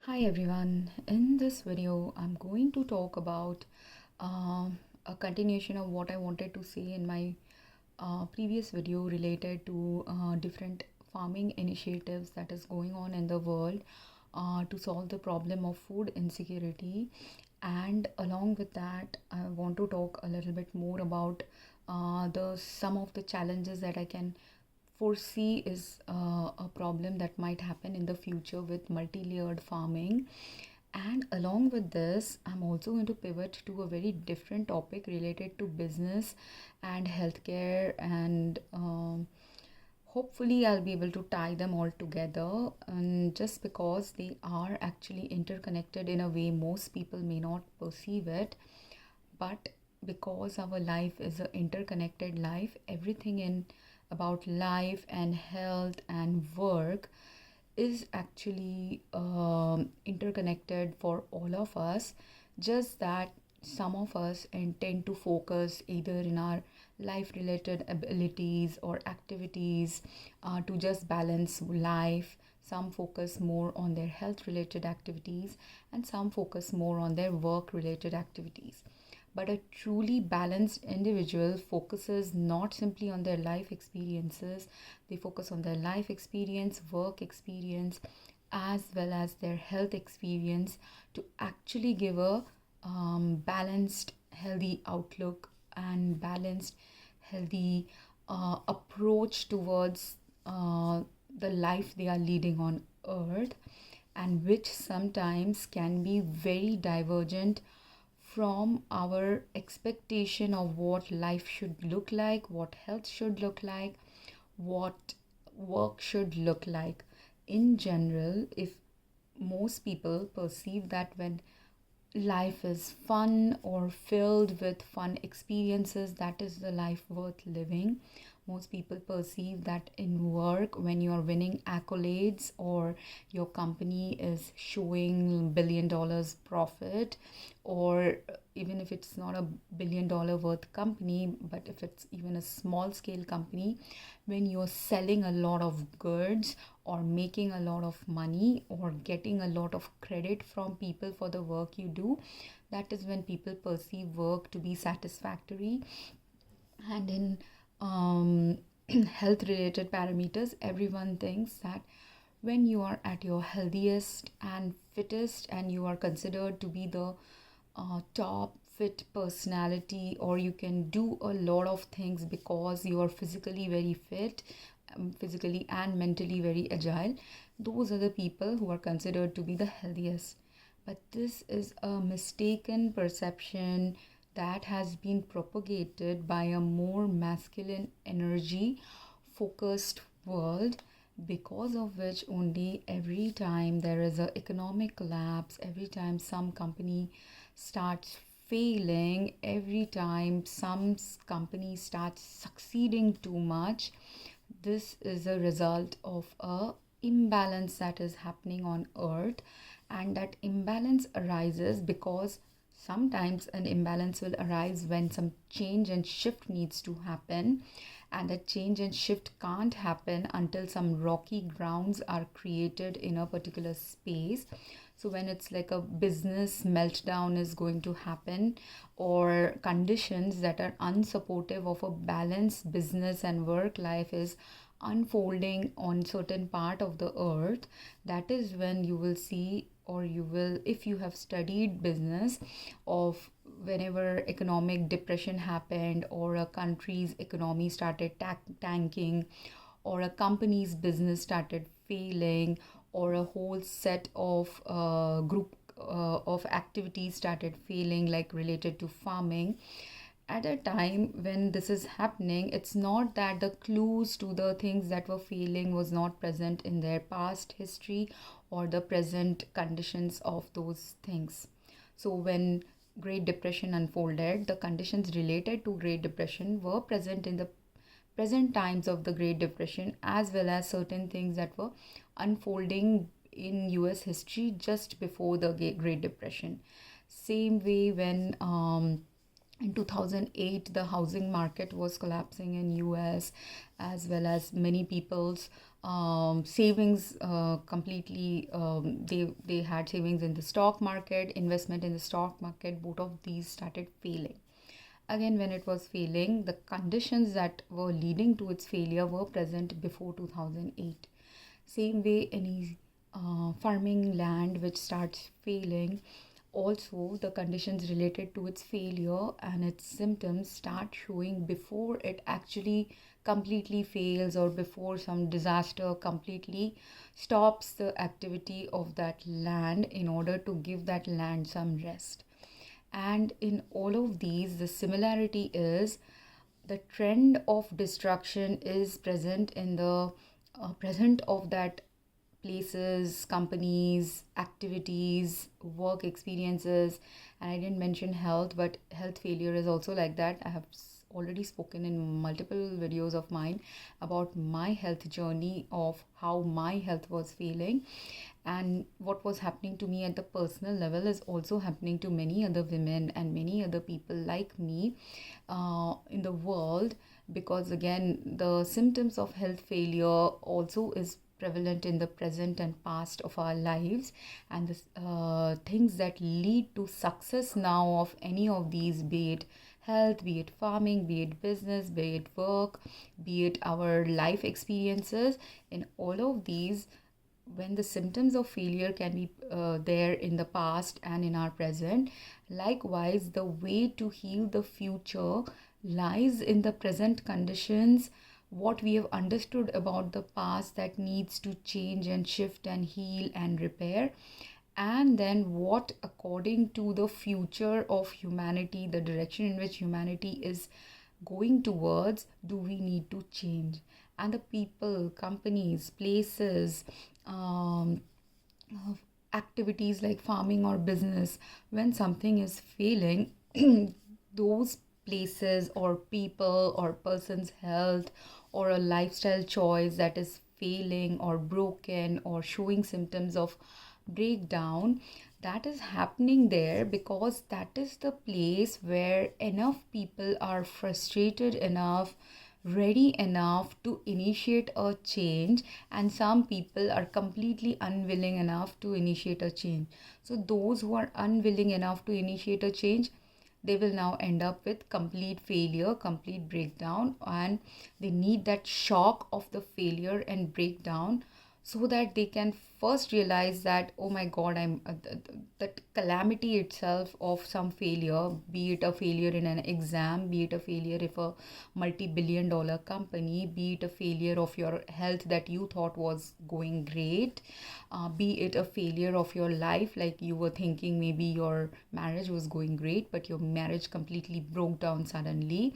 Hi everyone. In this video, I'm going to talk about a continuation of what I wanted to say in my previous video related to different farming initiatives that is going on in the world to solve the problem of food insecurity. And along with that, I want to talk a little bit more about the some of the challenges that I can foresee is a problem that might happen in the future with multi-layered farming. And along with this, I'm also going to pivot to a very different topic related to business and healthcare, and hopefully I'll be able to tie them all together. And just because they are actually interconnected in a way most people may not perceive it, but because our life is an interconnected life, everything in about life and health and work is actually interconnected for all of us. Just that some of us intend to focus either in our life related abilities or activities to just balance life. Some focus more on their health related activities, and some focus more on their work related activities. But a truly balanced individual focuses not simply on their life experiences, they focus on their life experience, work experience, as well as their health experience to actually give a balanced, healthy outlook and balanced, healthy approach towards the life they are leading on earth, and which sometimes can be very divergent from our expectation of what life should look like, what health should look like, what work should look like. In general, if most people perceive that when life is fun or filled with fun experiences, that is the life worth living. Most people perceive that in work, when you are winning accolades or your company is showing $1 billion profit, or even if it's not a $1 billion worth company, but if it's even a small scale company, when you're selling a lot of goods or making a lot of money or getting a lot of credit from people for the work you do, that is when people perceive work to be satisfactory. And in health related parameters, everyone thinks that when you are at your healthiest and fittest and you are considered to be the top fit personality, or you can do a lot of things because you are physically very fit, physically and mentally very agile, those are the people who are considered to be the healthiest. But this is a mistaken perception that has been propagated by a more masculine energy focused world, because of which only every time there is an economic collapse, every time some company starts failing, every time some company starts succeeding too much, this is a result of a imbalance that is happening on earth. And that imbalance arises because sometimes an imbalance will arise when some change and shift needs to happen, and that change and shift can't happen until some rocky grounds are created in a particular space. So when it's like a business meltdown is going to happen, or conditions that are unsupportive of a balanced business and work life is unfolding on certain part of the earth, that is when you will see, or you will, if you have studied business, of whenever economic depression happened, or a country's economy started tanking, or a company's business started failing, or a whole set of group of activities started failing, like related to farming. At a time when this is happening, it's not that the clues to the things that were failing was not present in their past history or the present conditions of those things. So when Great Depression unfolded, the conditions related to Great Depression were present in the present times of the Great Depression, as well as certain things that were unfolding in US history just before the Great Depression. Same way when in 2008 the housing market was collapsing in US, as well as many people's savings completely. They had savings in the stock market, investment in the stock market. Both of these started failing. Again, when it was failing, the conditions that were leading to its failure were present before 2008. Same way, any farming land which starts failing, also the conditions related to its failure and its symptoms start showing before it actually completely fails, or before some disaster completely stops the activity of that land, in order to give that land some rest. And in all of these, the similarity is the trend of destruction is present in the present of that places, companies, activities, work experiences. And I didn't mention health, but health failure is also like that. I have already spoken in multiple videos of mine about my health journey, of how my health was failing, and what was happening to me at the personal level is also happening to many other women and many other people like me in the world. Because again, the symptoms of health failure also is prevalent in the present and past of our lives, and the things that lead to success now of any of these, be it health, be it farming, be it business, be it work, be it our life experiences. In all of these, when the symptoms of failure can be there in the past and in our present, likewise the way to heal the future lies in the present conditions, what we have understood about the past that needs to change and shift and heal and repair, and then what according to the future of humanity, the direction in which humanity is going towards, do we need to change. And the people, companies, places, um, activities like farming or business, when something is failing, those places or people or person's health or a lifestyle choice that is failing or broken or showing symptoms of breakdown, that is happening there because that is the place where enough people are frustrated enough, ready enough to initiate a change, and some people are completely unwilling enough to initiate a change. So those who are unwilling enough to initiate a change, they will now end up with complete failure, complete breakdown, and they need that shock of the failure and breakdown so that they can first realize that, oh my god, that calamity itself of some failure, be it a failure in an exam, be it a failure if a multi-billion dollar company, be it a failure of your health that you thought was going great, be it a failure of your life, like you were thinking maybe your marriage was going great but your marriage completely broke down suddenly.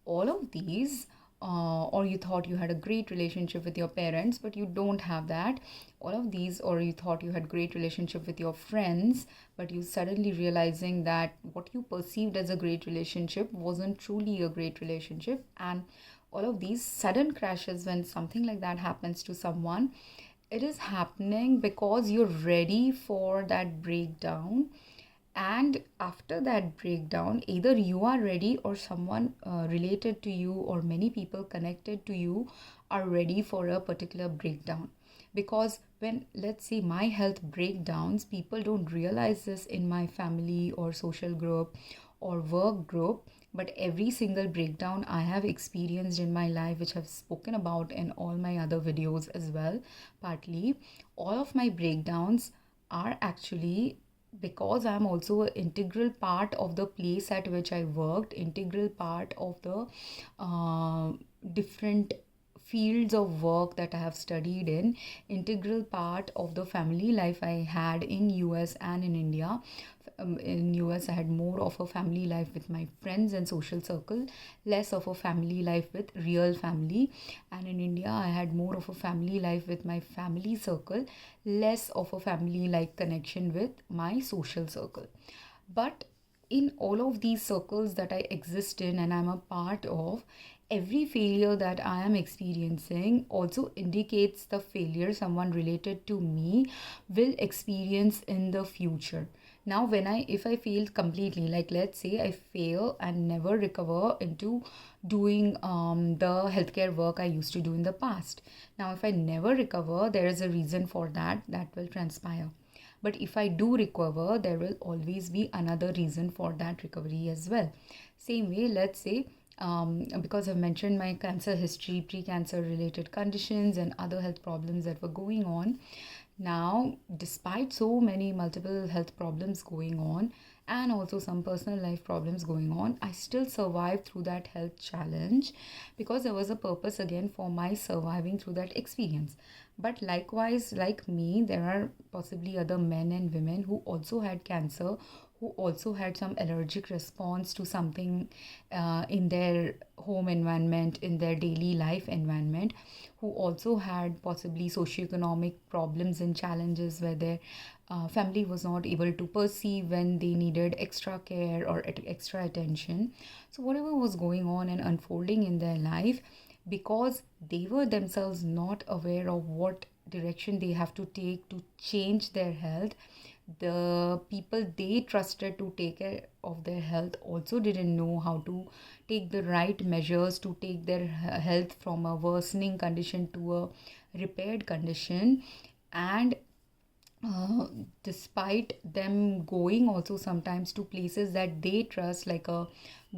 All of these, or you thought you had a great relationship with your parents but you don't have that. All of these, or you thought you had great relationship with your friends but you suddenly realizing that what you perceived as a great relationship wasn't truly a great relationship. And all of these sudden crashes, when something like that happens to someone, it is happening because you're ready for that breakdown. And after that breakdown, either you are ready or someone related to you or many people connected to you are ready for a particular breakdown. Because when, let's say, my health breakdowns, people don't realize this in my family or social group or work group, but every single breakdown I have experienced in my life, which I've spoken about in all my other videos as well, partly, all of my breakdowns are actually because I'm also an integral part of the place at which I worked, integral part of the different fields of work that I have studied in, integral part of the family life I had in US and in India. In US, I had more of a family life with my friends and social circle, less of a family life with real family. And in India, I had more of a family life with my family circle, less of a family like connection with my social circle. But in all of these circles that I exist in and I'm a part of, every failure that I am experiencing also indicates the failure someone related to me will experience in the future. Now if I fail completely, like let's say I fail and never recover into doing the healthcare work I used to do in the past. Now if I never recover, there is a reason for that will transpire. But if I do recover, there will always be another reason for that recovery as well. Same way, let's say, because I've mentioned my cancer history, pre-cancer related conditions, and other health problems that were going on. Now, despite so many multiple health problems going on and also some personal life problems going on, I still survived through that health challenge because there was a purpose again for my surviving through that experience. But likewise, like me, there are possibly other men and women who also had cancer, who also had some allergic response to something in their home environment, in their daily life environment, who also had possibly socioeconomic problems and challenges where their family was not able to perceive when they needed extra care or extra attention. So, whatever was going on and unfolding in their life, because they were themselves not aware of what direction they have to take to change their health, the people they trusted to take care of their health also didn't know how to take the right measures to take their health from a worsening condition to a repaired condition. And uh, despite them going also sometimes to places that they trust, like a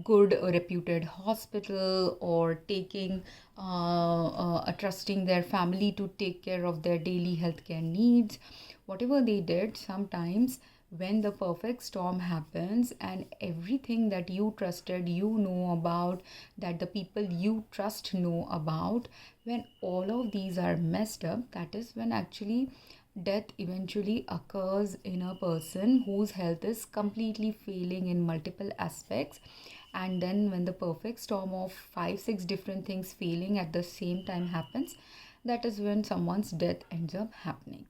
good reputed hospital, or taking trusting their family to take care of their daily healthcare needs, whatever they did, sometimes when the perfect storm happens and everything that you trusted, you know about, that the people you trust know about, when all of these are messed up, that is when actually death eventually occurs in a person whose health is completely failing in multiple aspects. And then when the perfect storm of 5 6 different things failing at the same time happens, that is when someone's death ends up happening,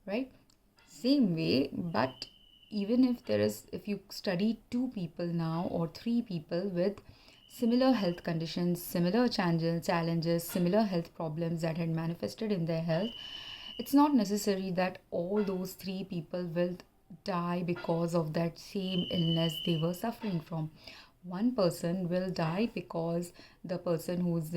right? Same way, but even if you study two people now or three people with similar health conditions, similar challenges, similar health problems that had manifested in their health, it's not necessary that all those three people will die because of that same illness they were suffering from. One person will die because the person who's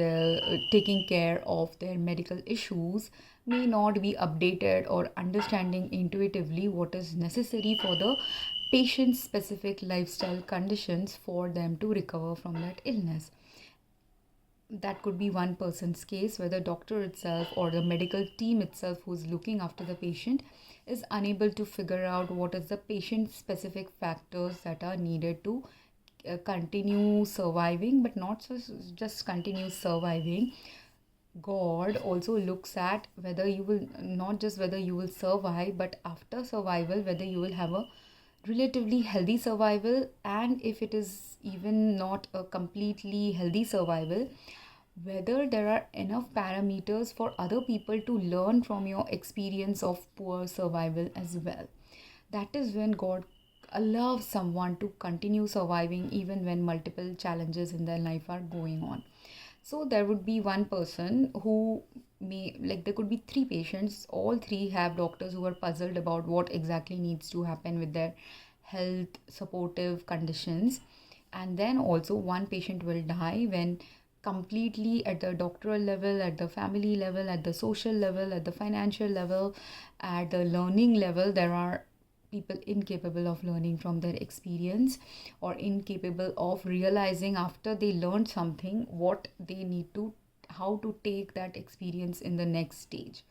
taking care of their medical issues may not be updated or understanding intuitively what is necessary for the patient specific lifestyle conditions for them to recover from that illness. That could be one person's case where the doctor itself or the medical team itself who's looking after the patient is unable to figure out what is the patient specific factors that are needed to continue surviving, but not just continue surviving. God also looks at whether you will, not just whether you will survive, but after survival whether you will have a relatively healthy survival, and if it is even not a completely healthy survival, whether there are enough parameters for other people to learn from your experience of poor survival as well. That is when God allows someone to continue surviving even when multiple challenges in their life are going on. So there would be one person who may, like, there could be three patients, all three have doctors who are puzzled about what exactly needs to happen with their health supportive conditions. And then also one patient will die when completely at the doctoral level, at the family level, at the social level, at the financial level, at the learning level, there are people incapable of learning from their experience, or incapable of realizing after they learned something what they need to, how to take that experience in the next stage.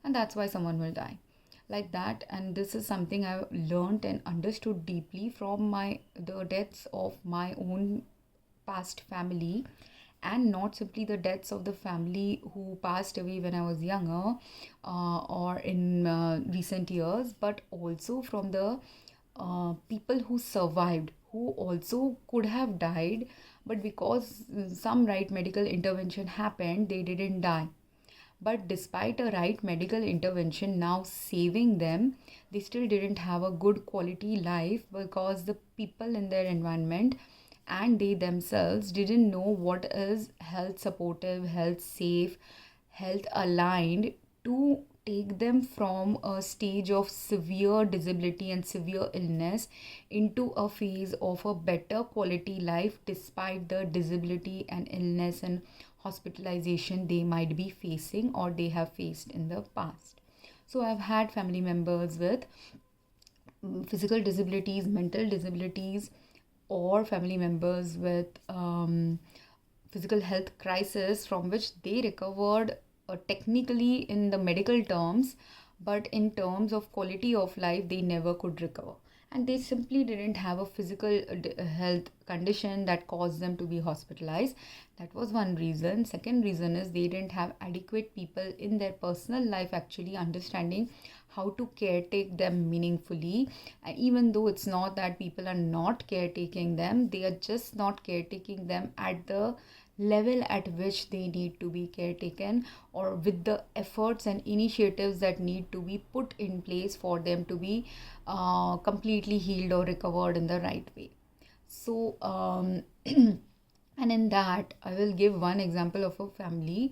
And that's why someone will die like that. And this is something I learned and understood deeply from the deaths of my own past family, and not simply the deaths of the family who passed away when I was younger or in recent years, but also from the people who survived, who also could have died, but because some right medical intervention happened, they didn't die. But despite a right medical intervention now saving them, they still didn't have a good quality life because the people in their environment and they themselves didn't know what is health supportive, health safe, health aligned to take them from a stage of severe disability and severe illness into a phase of a better quality life despite the disability and illness and hospitalization they might be facing or they have faced in the past. So I've had family members with physical disabilities, mental disabilities, or family members with physical health crisis from which they recovered technically in the medical terms, but in terms of quality of life, they never could recover. And they simply didn't have a physical health condition that caused them to be hospitalized. That was one reason. Second reason is they didn't have adequate people in their personal life actually understanding how to caretake them meaningfully. And even though it's not that people are not caretaking them, they are just not caretaking them at the level at which they need to be caretaken, or with the efforts and initiatives that need to be put in place for them to be completely healed or recovered in the right way. So and in that I will give one example of a family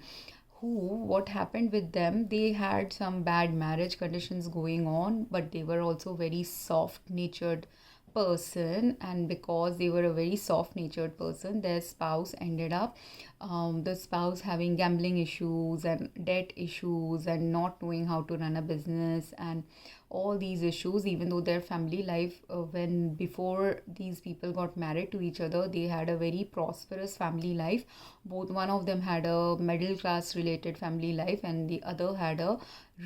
who, what happened with them, they had some bad marriage conditions going on, but they were also very soft natured person, and because they were a very soft natured person, their spouse ended up the spouse having gambling issues and debt issues and not knowing how to run a business and all these issues. Even though their family life, when before these people got married to each other, they had a very prosperous family life. Both, one of them had a middle class related family life and the other had a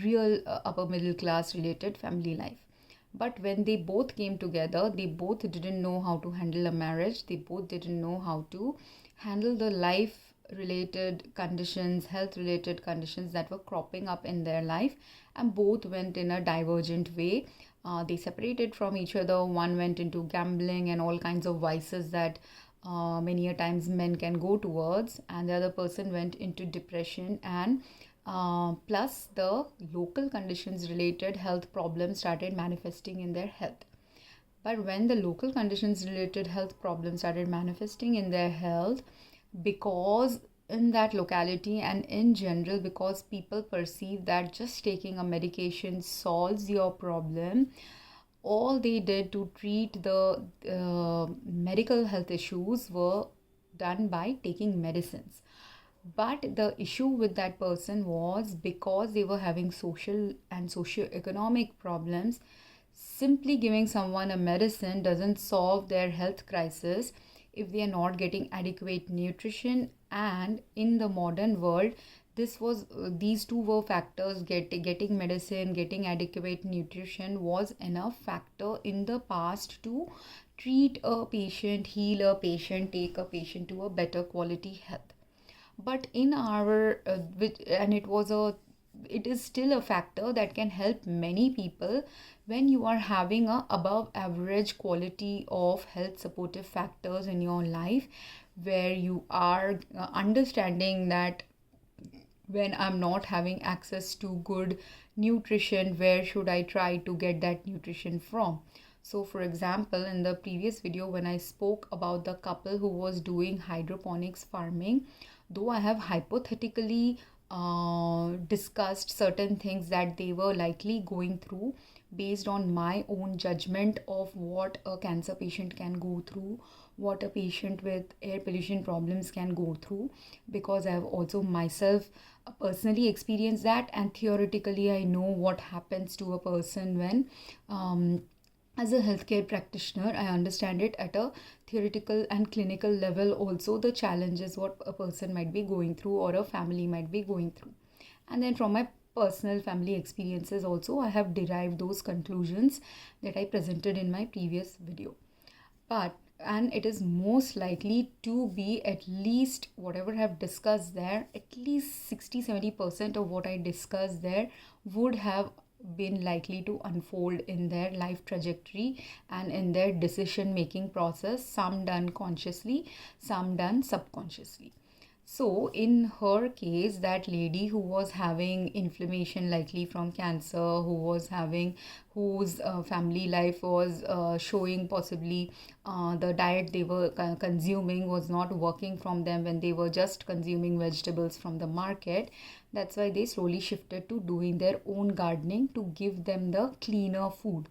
real upper middle class related family life. But when they both came together, they both didn't know how to handle a marriage. They both didn't know how to handle the life related conditions, health related conditions that were cropping up in their life, and both went in a divergent way. They separated from each other. One went into gambling and all kinds of vices that many a times men can go towards, and the other person went into depression, and plus the local conditions related health problems started manifesting in their health. But when the local conditions related health problems started manifesting in their health, because in that locality and in general, because people perceive that just taking a medication solves your problem, all they did to treat the medical health issues were done by taking medicines. But the issue with that person was, because they were having social and socio-economic problems, simply giving someone a medicine doesn't solve their health crisis if they are not getting adequate nutrition. And in the modern world, these two were factors. Getting medicine, getting adequate nutrition was enough factor in the past to treat a patient, heal a patient, take a patient to a better quality health. But in our it is still a factor that can help many people when you are having a above average quality of health supportive factors in your life, where you are understanding that when I'm not having access to good nutrition, where should I try to get that nutrition from? So for example, in the previous video when I spoke about the couple who was doing hydroponics farming, though I have hypothetically discussed certain things that they were likely going through based on my own judgment of what a cancer patient can go through, what a patient with air pollution problems can go through, because I have also myself personally experienced that, and theoretically I know what happens to a person when as a healthcare practitioner, I understand it at a theoretical and clinical level also, the challenges what a person might be going through or a family might be going through. And then from my personal family experiences also, I have derived those conclusions that I presented in my previous video. And it is most likely to be, at least whatever I have discussed there, at least 60-70% of what I discussed there would have been likely to unfold in their life trajectory and in their decision making process, some done consciously, some done subconsciously. So, in her case, that lady who was having inflammation, likely from cancer, whose family life was showing possibly the diet they were consuming was not working from them when they were just consuming vegetables from the market. That's why they slowly shifted to doing their own gardening to give them the cleaner food.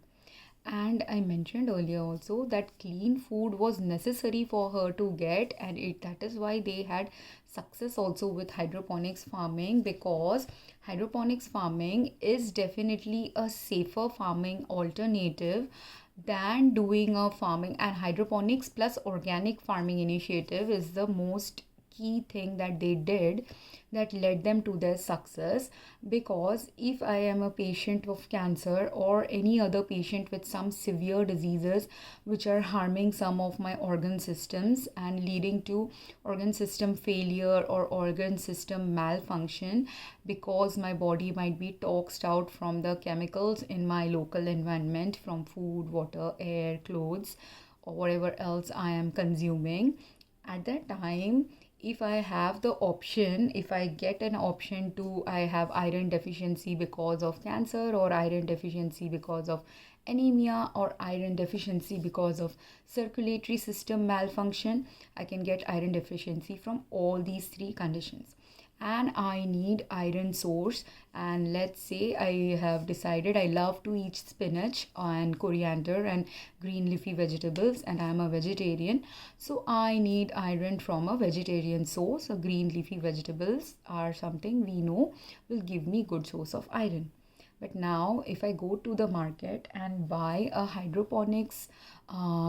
And I mentioned earlier also that clean food was necessary for her to get, and that is why they had success also with hydroponics farming, because hydroponics farming is definitely a safer farming alternative than doing a farming. And hydroponics plus organic farming initiative is the most key thing that they did that led them to their success. Because if I am a patient of cancer or any other patient with some severe diseases which are harming some of my organ systems and leading to organ system failure or organ system malfunction, because my body might be toxed out from the chemicals in my local environment from food, water, air, clothes, or whatever else I am consuming, at that time, if I have the option, if I get an option to, I have iron deficiency because of cancer, or iron deficiency because of anemia, or iron deficiency because of circulatory system malfunction, I can get iron deficiency from all these three conditions. And I need iron source. And let's say I have decided I love to eat spinach and coriander and green leafy vegetables, and I am a vegetarian, so I need iron from a vegetarian source. So green leafy vegetables are something we know will give me good source of iron. But now, if I go to the market and buy a hydroponics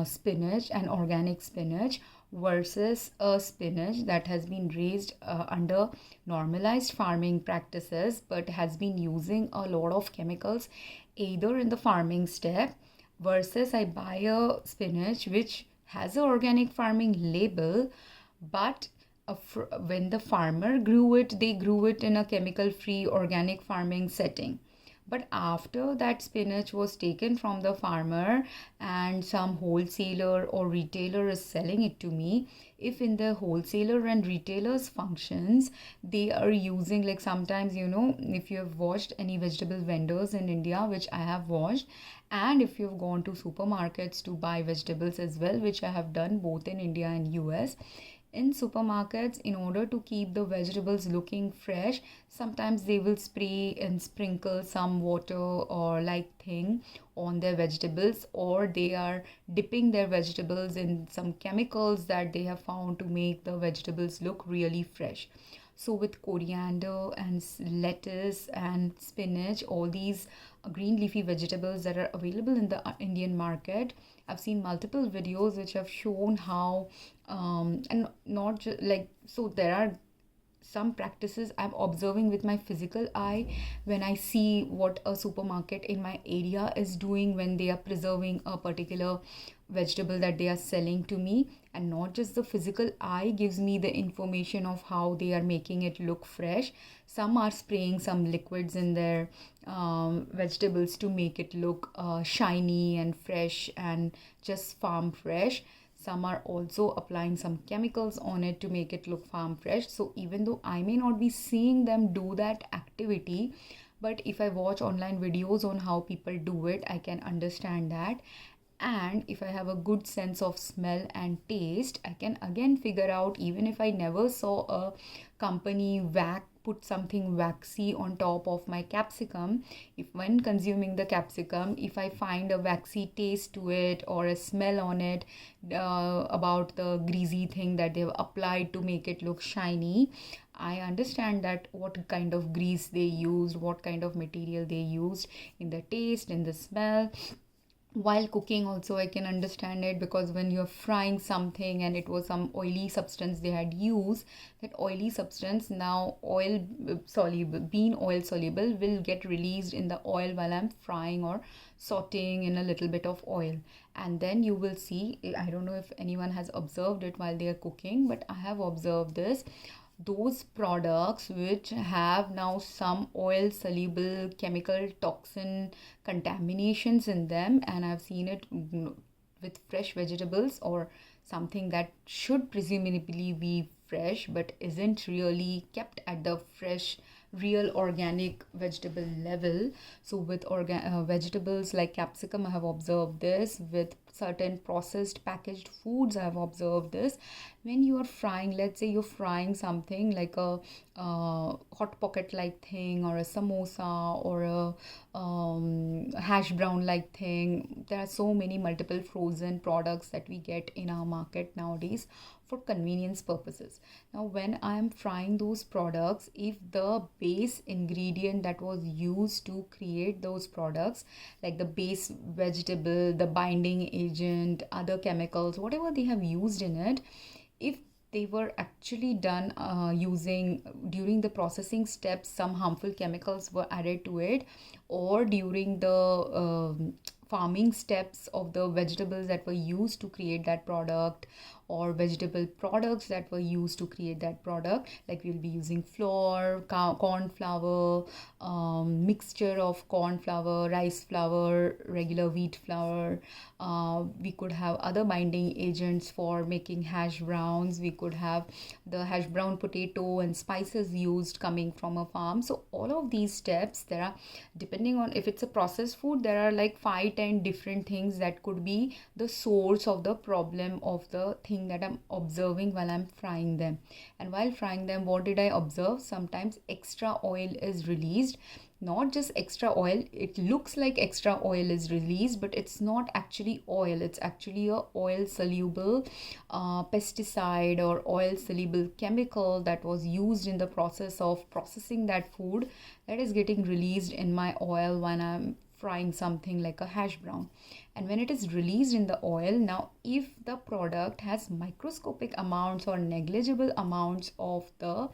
spinach and organic spinach versus a spinach that has been raised under normalized farming practices but has been using a lot of chemicals either in the farming step, versus I buy a spinach which has a organic farming label, but when the farmer grew it, they grew it in a chemical free organic farming setting. But after that spinach was taken from the farmer and some wholesaler or retailer is selling it to me, if in the wholesaler and retailers functions, they are using, like sometimes, if you have watched any vegetable vendors in India, which I have watched, and if you've gone to supermarkets to buy vegetables as well, which I have done both in India and US, in supermarkets, in order to keep the vegetables looking fresh, sometimes they will spray and sprinkle some water or like thing on their vegetables, or they are dipping their vegetables in some chemicals that they have found to make the vegetables look really fresh. So with coriander and lettuce and spinach, all these green leafy vegetables that are available in the Indian market, I've seen multiple videos which have shown how and not just like, so there are some practices I'm observing with my physical eye when I see what a supermarket in my area is doing when they are preserving a particular vegetable that they are selling to me. And not just the physical eye gives me the information of how they are making it look fresh. Some are spraying some liquids in their vegetables to make it look shiny and fresh and just farm fresh. Some are also applying some chemicals on it to make it look farm fresh. So even though I may not be seeing them do that activity, but if I watch online videos on how people do it, I can understand that. And if I have a good sense of smell and taste, I can again figure out, even if I never saw a company put something waxy on top of my capsicum, if when consuming the capsicum, if I find a waxy taste to it or a smell on it about the greasy thing that they've applied to make it look shiny, I understand that what kind of grease they used, what kind of material they used in the taste, in the smell. While cooking also I can understand it, because when you're frying something and it was some oily substance they had used, that oily substance now bean oil soluble will get released in the oil while I'm frying or sauteing in a little bit of oil. And then you will see, I don't know if anyone has observed it while they are cooking, but I have observed this, those products which have now some oil soluble chemical toxin contaminations in them, and I've seen it with fresh vegetables or something that should presumably be fresh but isn't really kept at the fresh real organic vegetable level. So with vegetables like capsicum, I have observed this. With certain processed packaged foods, I have observed this. When you are frying, let's say you're frying something like a hot pocket like thing, or a samosa, or a hash brown like thing, there are so many multiple frozen products that we get in our market nowadays for convenience purposes. Now when I am frying those products, if the base ingredient that was used to create those products, like the base vegetable, the binding agent, other chemicals, whatever they have used in it, if they were actually done using, during the processing steps, some harmful chemicals were added to it, or during the farming steps of the vegetables that were used to create that product, or vegetable products that were used to create that product, like we'll be using flour, corn flour, mixture of corn flour, rice flour, regular wheat flour. We could have other binding agents for making hash browns. We could have the hash brown potato and spices used coming from a farm. So all of these steps, there are, depending on if it's a processed food, there are like 5-10 different things that could be the source of the problem of the thing that I'm observing while I'm frying them. And while frying them, what did I observe? Sometimes extra oil is released. Not just extra oil, it looks like extra oil is released, but it's not actually oil. It's actually a oil soluble pesticide or oil soluble chemical that was used in the process of processing that food, that is getting released in my oil when I'm frying something like a hash brown. And when it is released in the oil, now if the product has microscopic amounts or negligible amounts of the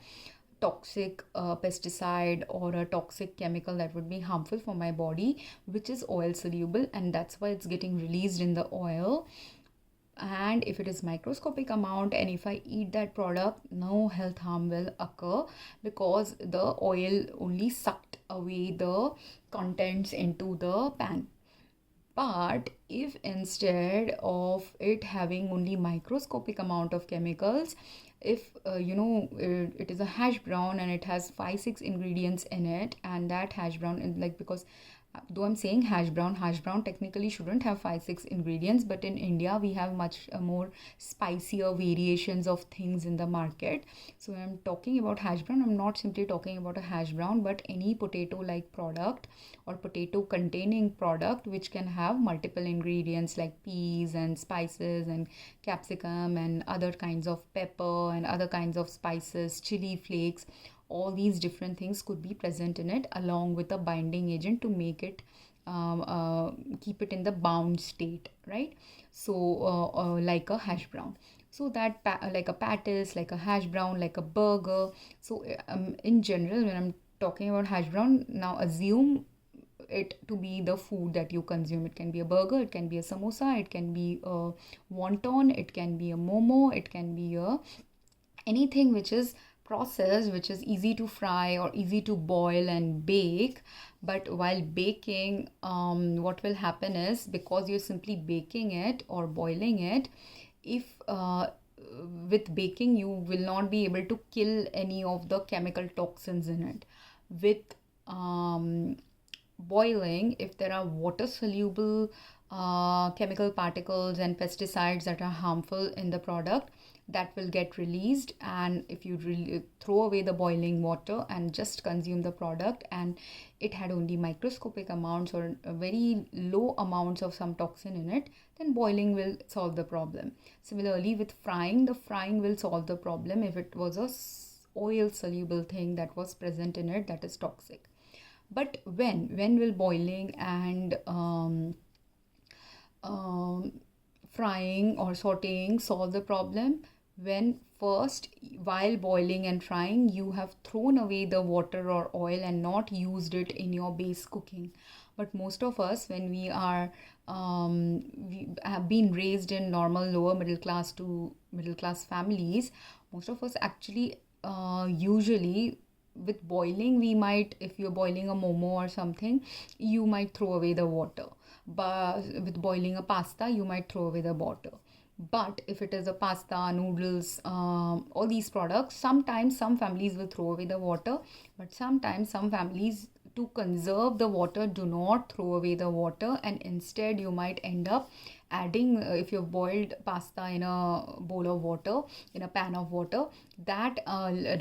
toxic pesticide or a toxic chemical that would be harmful for my body, which is oil soluble, and that's why it's getting released in the oil. And if it is microscopic amount, and if I eat that product, no health harm will occur, because the oil only sucked away the contents into the pan. But if instead of it having only microscopic amount of chemicals, if it is a hash brown and it has 5-6 ingredients in it, and that hash brown, like, because though I'm saying hash brown technically shouldn't have 5-6 ingredients, but in India we have much more spicier variations of things in the market. So when I'm talking about hash brown, I'm not simply talking about a hash brown, but any potato like product or potato containing product which can have multiple ingredients like peas and spices and capsicum and other kinds of pepper and other kinds of spices, chili flakes. All these different things could be present in it, along with a binding agent to make it keep it in the bound state, right? So like a hash brown, so that like a patties, like a hash brown, like a burger. So in general, when I'm talking about hash brown, now assume it to be the food that you consume. It can be a burger, it can be a samosa, it can be a wonton, it can be a momo, it can be a anything which is processed, which is easy to fry or easy to boil and bake. But while baking, what will happen is, because you're simply baking it or boiling it, if with baking you will not be able to kill any of the chemical toxins in it. With boiling, if there are water soluble chemical particles and pesticides that are harmful in the product, that will get released. And if you throw away the boiling water and just consume the product, and it had only microscopic amounts or very low amounts of some toxin in it, then boiling will solve the problem. Similarly with frying, the frying will solve the problem if it was a oil soluble thing that was present in it that is toxic. But when will boiling and frying or sauteing solve the problem? When first, while boiling and frying, you have thrown away the water or oil and not used it in your base cooking. But most of us, when we are we have been raised in normal lower middle class to middle class families, most of us actually usually with boiling, we might, if you're boiling a momo or something, you might throw away the water. But with boiling a pasta, you might throw away the water. But if it is a pasta, noodles, all these products, sometimes some families will throw away the water, but sometimes some families, to conserve the water, do not throw away the water, and instead you might end up adding, if you've boiled pasta in a bowl of water, in a pan of water, that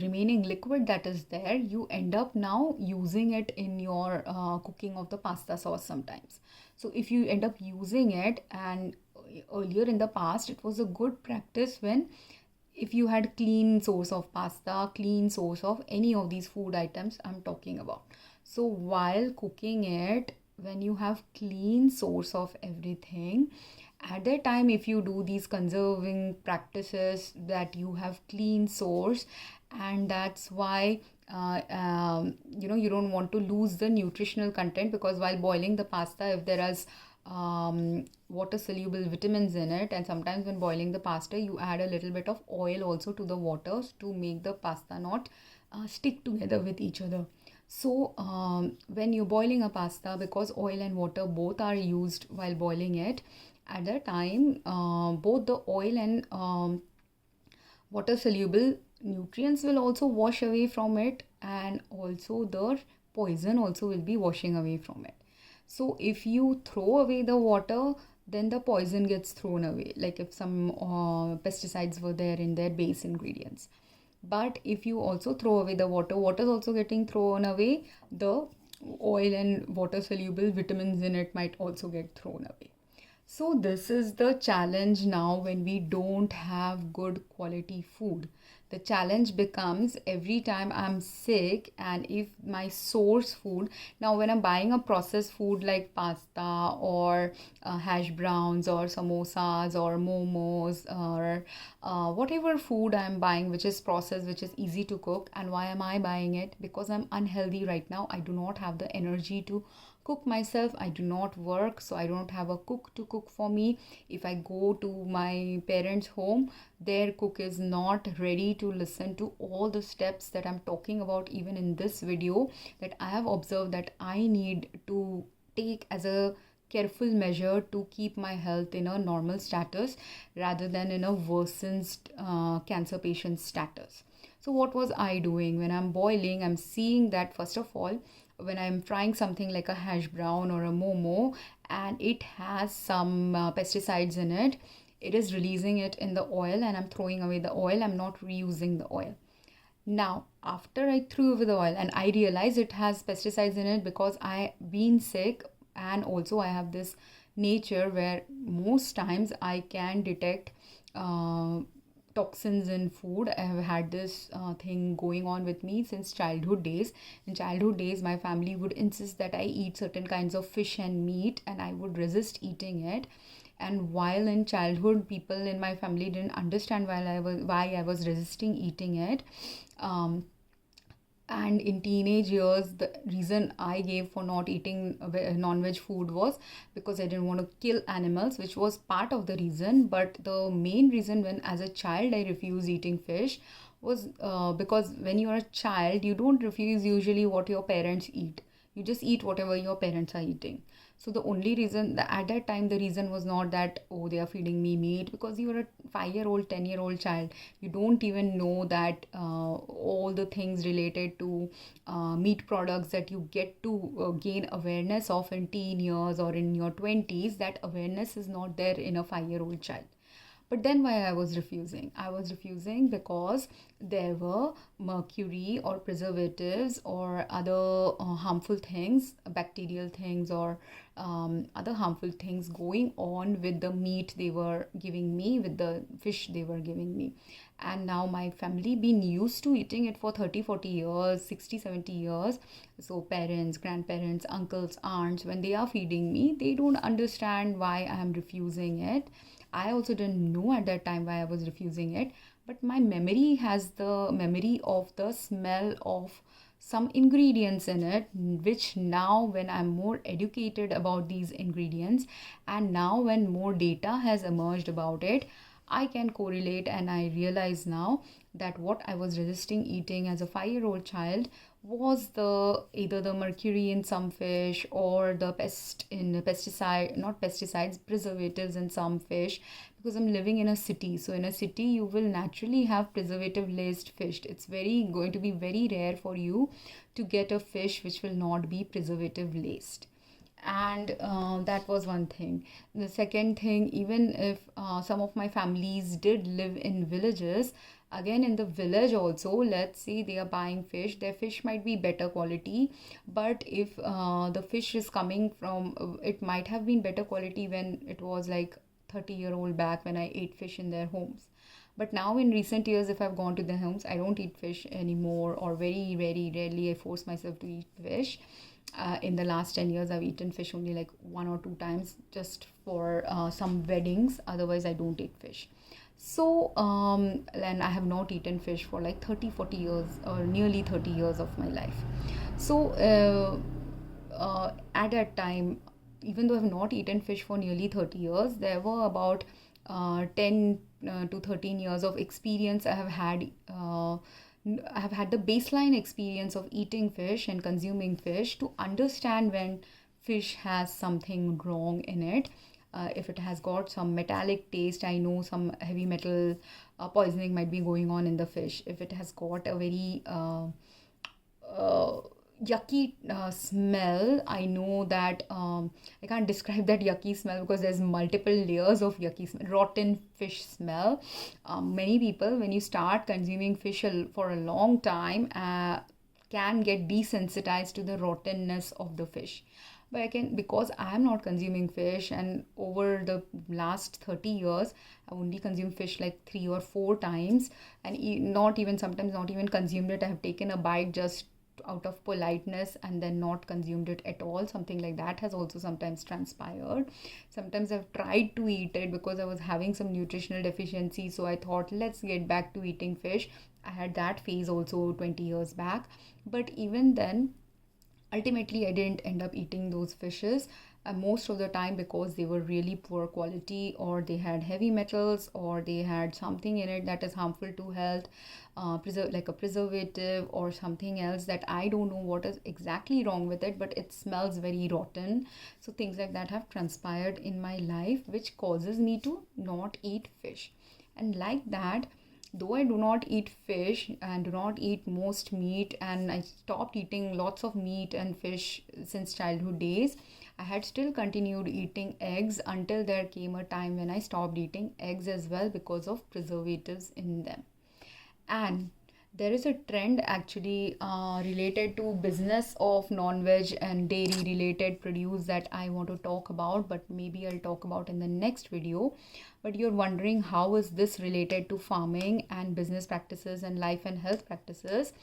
remaining liquid that is there, you end up now using it in your cooking of the pasta sauce sometimes. So if you end up using it, and earlier in the past it was a good practice when, if you had clean source of pasta, clean source of any of these food items I'm talking about. So while cooking it, when you have clean source of everything, at that time, if you do these conserving practices, that you have clean source, and that's why you don't want to lose the nutritional content, because while boiling the pasta, if there is water soluble vitamins in it, and sometimes when boiling the pasta you add a little bit of oil also to the water to make the pasta not stick together with each other. So when you're boiling a pasta, because oil and water both are used while boiling it, at that time both the oil and water soluble nutrients will also wash away from it, and also the poison also will be washing away from it. So if you throw away the water, then the poison gets thrown away, like if some pesticides were there in their base ingredients. But if you also throw away the water, water is also getting thrown away, the oil and water soluble vitamins in it might also get thrown away. So this is the challenge now when we don't have good quality food. The challenge becomes every time I'm sick, and if my source food, now when I'm buying a processed food like pasta or hash browns or samosas or momos or whatever food I'm buying which is processed, which is easy to cook, and why am I buying it? Because I'm unhealthy right now. I do not have the energy to cook myself. I do not work, so I don't have a cook to cook for me. If I go to my parents' home, their cook is not ready to listen to all the steps that I'm talking about even in this video, that I have observed that I need to take as a careful measure to keep my health in a normal status rather than in a worsened cancer patient status. So what was I doing? When I'm boiling, I'm seeing that first of all, when I'm frying something like a hash brown or a momo and it has some pesticides in it, it is releasing it in the oil and I'm throwing away the oil. I'm not reusing the oil. Now, after I threw away the oil and I realized it has pesticides in it, because I been sick, and also I have this nature where most times I can detect toxins in food. I have had this thing going on with me since childhood days. In childhood days, my family would insist that I eat certain kinds of fish and meat, and I would resist eating it. And while in childhood, people in my family didn't understand why I was resisting eating it. And in teenage years, the reason I gave for not eating non-veg food was because I didn't want to kill animals, which was part of the reason. But the main reason, when as a child I refused eating fish, was because when you're a child, you don't refuse usually what your parents eat. You just eat whatever your parents are eating. So the only reason that at that time, the reason was not that, oh, they are feeding me meat, because you are a 5-year-old, 10-year-old child. You don't even know that all the things related to meat products that you get to gain awareness of in teen years or in your 20s, that awareness is not there in a 5-year-old child. But then why I was refusing? I was refusing because there were mercury or preservatives or other harmful things, bacterial things or other harmful things going on with the meat they were giving me, with the fish they were giving me. And now my family been used to eating it for 30, 40 years, 60, 70 years. So parents, grandparents, uncles, aunts, when they are feeding me, they don't understand why I am refusing it. I also didn't know at that time why I was refusing it, but my memory has the memory of the smell of some ingredients in it, which now when I'm more educated about these ingredients, and now when more data has emerged about it, I can correlate, and I realize now that what I was resisting eating as a 5-year-old child was the either the mercury in some fish or the not pesticides, preservatives in some fish, because I'm living in a city. So in a city you will naturally have preservative laced fish. It's very going to be very rare for you to get a fish which will not be preservative laced. And that was one thing. The second thing, even if some of my families did live in villages, again in the village also, let's say they are buying fish, their fish might be better quality, but if the fish is coming from it might have been better quality when it was like 30-year-old back when I ate fish in their homes. But now in recent years, if I've gone to their homes, I don't eat fish anymore, or very very rarely I force myself to eat fish. In the last 10 years, I've eaten fish only like one or two times, just for some weddings. Otherwise, I don't eat fish. So, and I have not eaten fish for like 30, 40 years, or nearly 30 years of my life. So, at that time, even though I have not eaten fish for nearly 30 years, there were about 10 to 13 years of experience I have had. I have had the baseline experience of eating fish and consuming fish to understand when fish has something wrong in it. If it has got some metallic taste, I know some heavy metal poisoning might be going on in the fish. If it has got a very uh, yucky smell, I know that I can't describe that yucky smell because there's multiple layers of yucky smell, rotten fish smell. Many people, when you start consuming fish for a long time, can get desensitized to the rottenness of the fish. But I can, because I am not consuming fish, and over the last 30 years I've only consumed fish like 3 or 4 times, and not even, sometimes not even consumed it. I have taken a bite just out of politeness and then not consumed it at all. Something like that has also sometimes transpired. Sometimes I've tried to eat it because I was having some nutritional deficiency, so I thought, let's get back to eating fish. I had that phase also 20 years back, but even then, ultimately I didn't end up eating those fishes, most of the time, because they were really poor quality, or they had heavy metals, or they had something in it that is harmful to health, like a preservative or something else that I don't know what is exactly wrong with it, but it smells very rotten. So things like that have transpired in my life, which causes me to not eat fish. And like that, though I do not eat fish and do not eat most meat, and I stopped eating lots of meat and fish since childhood days, I had still continued eating eggs until there came a time when I stopped eating eggs as well because of preservatives in them. And there is a trend actually related to business of non-veg and dairy related produce that I want to talk about, but maybe I'll talk about in the next video. But you're wondering, how is this related to farming and business practices and life and health practices?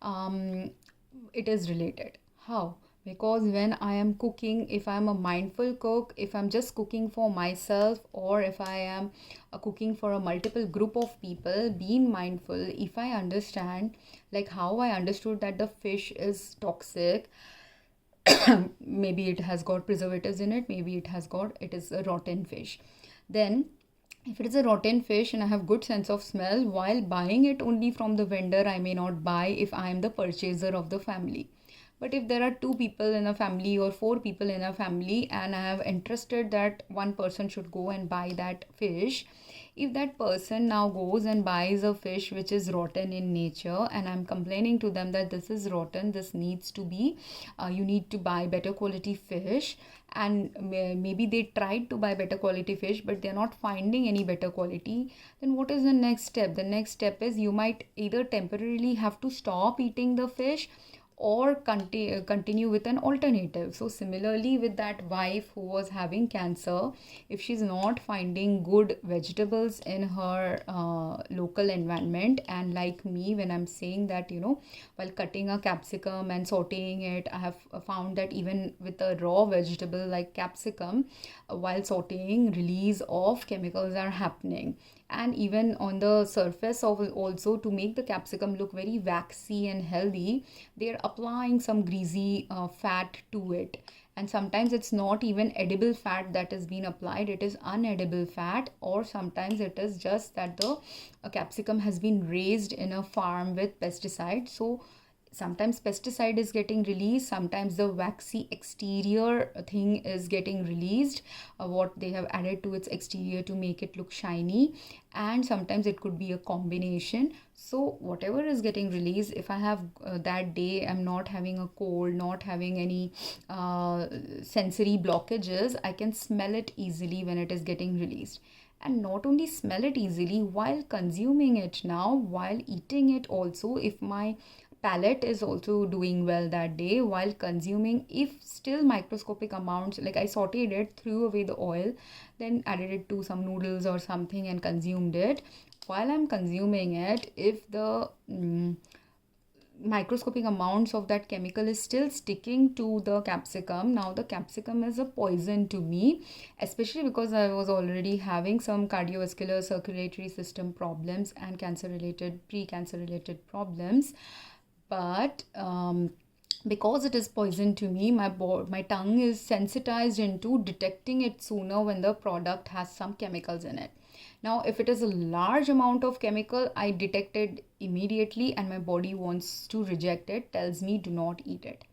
It is related. How? Because when I am cooking, if I'm a mindful cook, if I'm just cooking for myself, or if I am cooking for a multiple group of people, being mindful, if I understand, like how I understood that the fish is toxic, maybe it has got preservatives in it, maybe it is a rotten fish, then if it is a rotten fish and I have good sense of smell, while buying it only from the vendor, I may not buy if I am the purchaser of the family. But if there are 2 people in a family or 4 people in a family, and I have entrusted that one person should go and buy that fish, if that person now goes and buys a fish which is rotten in nature, and I'm complaining to them that this is rotten, this needs to be, you need to buy better quality fish, and maybe they tried to buy better quality fish but they're not finding any better quality, then what is the next step? The next step is you might either temporarily have to stop eating the fish, or continue with an alternative. So similarly with that wife who was having cancer, if she's not finding good vegetables in her local environment, and like me, when I'm saying that, while cutting a capsicum and sauteing it, I have found that even with a raw vegetable like capsicum, while sauteing, release of chemicals are happening. And even on the surface of, also to make the capsicum look very waxy and healthy, they're applying some greasy fat to it. And sometimes it's not even edible fat that is being applied, it is unedible fat, or sometimes it is just that the capsicum has been raised in a farm with pesticides. So sometimes pesticide is getting released, sometimes the waxy exterior thing is getting released, what they have added to its exterior to make it look shiny, and sometimes it could be a combination. So whatever is getting released, if I have that day I'm not having a cold, not having any sensory blockages, I can smell it easily when it is getting released. And not only smell it easily, while consuming it now, while eating it also, if my palate is also doing well that day while consuming, if still microscopic amounts, like I sauteed it, threw away the oil, then added it to some noodles or something and consumed it, while I'm consuming it, if the microscopic amounts of that chemical is still sticking to the capsicum, now the capsicum is a poison to me, especially because I was already having some cardiovascular circulatory system problems and cancer related, pre-cancer related problems. But because it is poison to me, my tongue is sensitized into detecting it sooner when the product has some chemicals in it. Now, if it is a large amount of chemical, I detect it immediately and my body wants to reject it, tells me do not eat it.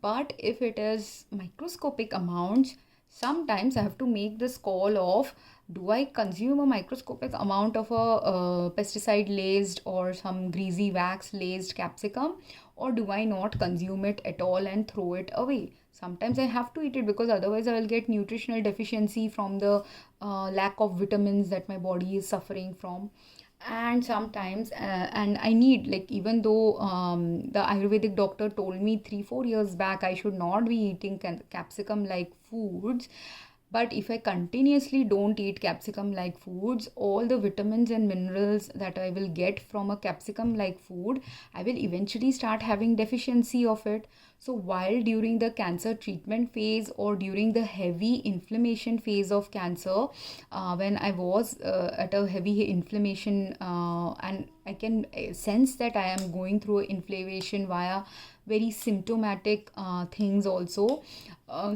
But if it is microscopic amounts, sometimes I have to make this call of, do I consume a microscopic amount of a pesticide laced or some greasy wax laced capsicum, or do I not consume it at all and throw it away? Sometimes I have to eat it because otherwise I will get nutritional deficiency from the lack of vitamins that my body is suffering from. And sometimes and I need, like, even though the Ayurvedic doctor told me 3-4 years back I should not be eating capsicum like foods, but if I continuously don't eat capsicum like foods, all the vitamins and minerals that I will get from a capsicum like food, I will eventually start having deficiency of it. So while during the cancer treatment phase or during the heavy inflammation phase of cancer, when I was at a heavy inflammation and I can sense that I am going through inflammation via very symptomatic things also.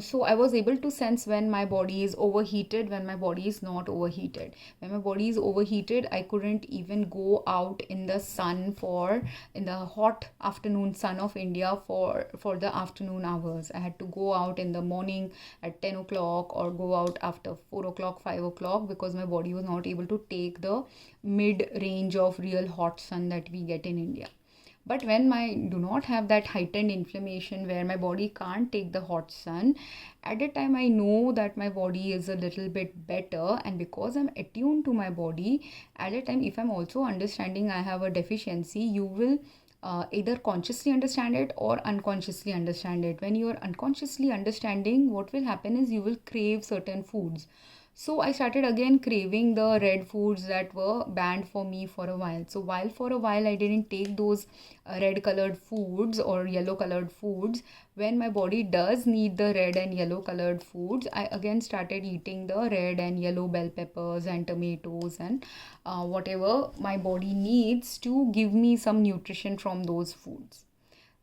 So I was able to sense when my body is overheated, when my body is not overheated. When my body is overheated, I couldn't even go out in the sun in the hot afternoon sun of India for the afternoon hours. I had to go out in the morning at 10 o'clock or go out after 4 o'clock, 5 o'clock, because my body was not able to take the mid range of real hot sun that we get in India. But when I do not have that heightened inflammation where my body can't take the hot sun, at that time I know that my body is a little bit better, and because I'm attuned to my body, at that time if I'm also understanding I have a deficiency, you will either consciously understand it or unconsciously understand it. When you are unconsciously understanding, what will happen is you will crave certain foods. So I started again craving the red foods that were banned for me for a while. So while for a while I didn't take those red colored foods or yellow colored foods, when my body does need the red and yellow colored foods, I again started eating the red and yellow bell peppers and tomatoes and whatever my body needs to give me some nutrition from those foods,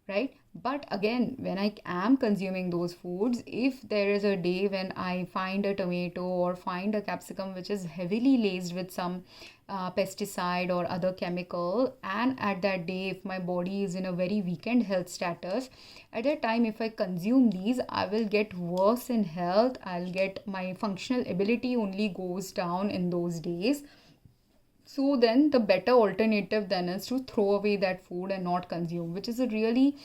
right? But again, when I am consuming those foods, if there is a day when I find a tomato or find a capsicum which is heavily laced with some pesticide or other chemical, and at that day if my body is in a very weakened health status, at that time if I consume these, I will get worse in health. I'll get, my functional ability only goes down in those days. So then the better alternative then is to throw away that food and not consume, which is a really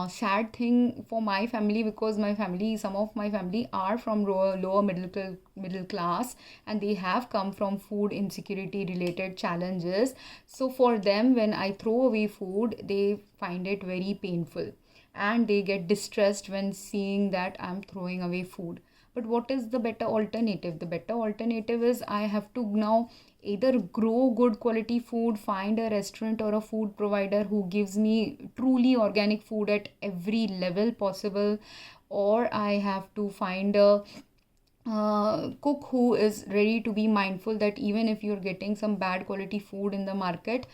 sad thing for my family, because some of my family are from lower middle class, and they have come from food insecurity related challenges. So for them, when I throw away food, they find it very painful and they get distressed when seeing that I'm throwing away food. But what is the better alternative? The better alternative is I have to now either grow good quality food, find a restaurant or a food provider who gives me truly organic food at every level possible, or I have to find a cook who is ready to be mindful that even if you're getting some bad quality food in the market,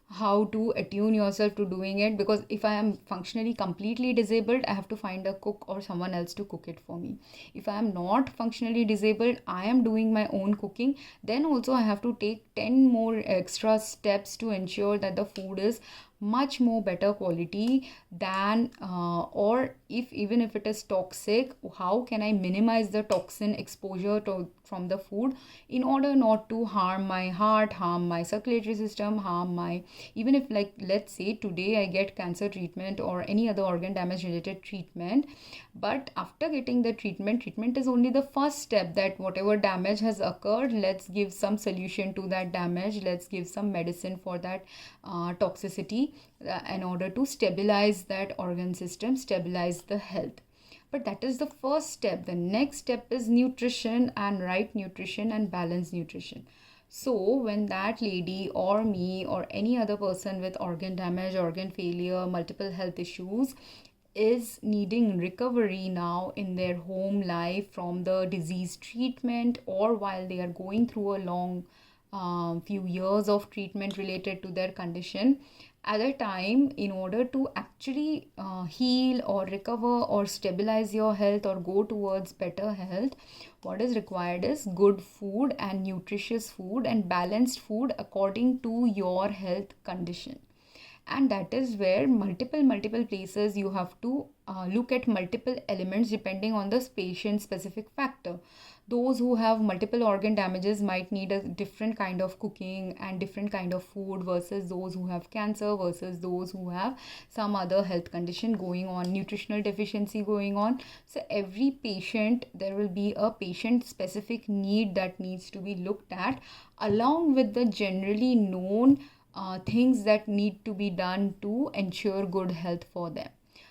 how to attune yourself to doing it. Because if I am functionally completely disabled, I have to find a cook or someone else to cook it for me. If I am not functionally disabled, I am doing my own cooking, then also I have to take 10 more extra steps to ensure that the food is much more better quality than or if even if it is toxic, how can I minimize the toxin exposure from the food in order not to harm my heart, harm my circulatory system, harm my, even if, like, let's say today I get cancer treatment or any other organ damage related treatment, but after getting the treatment is only the first step, that whatever damage has occurred, let's give some solution to that damage, let's give some medicine for that toxicity in order to stabilize that organ system, stabilize the health. But that is the first step. The next step is nutrition, and right nutrition and balanced nutrition. So when that lady or me or any other person with organ damage, organ failure, multiple health issues is needing recovery now in their home life from the disease treatment, or while they are going through a long few years of treatment related to their condition, at a time, in order to actually heal or recover or stabilize your health or go towards better health, what is required is good food and nutritious food and balanced food according to your health condition. And that is where multiple places you have to look at multiple elements depending on the patient specific factor. Those who have multiple organ damages might need a different kind of cooking and different kind of food versus those who have cancer, versus those who have some other health condition going on, nutritional deficiency going on. So every patient, there will be a patient specific need that needs to be looked at, along with the generally known things that need to be done to ensure good health for them.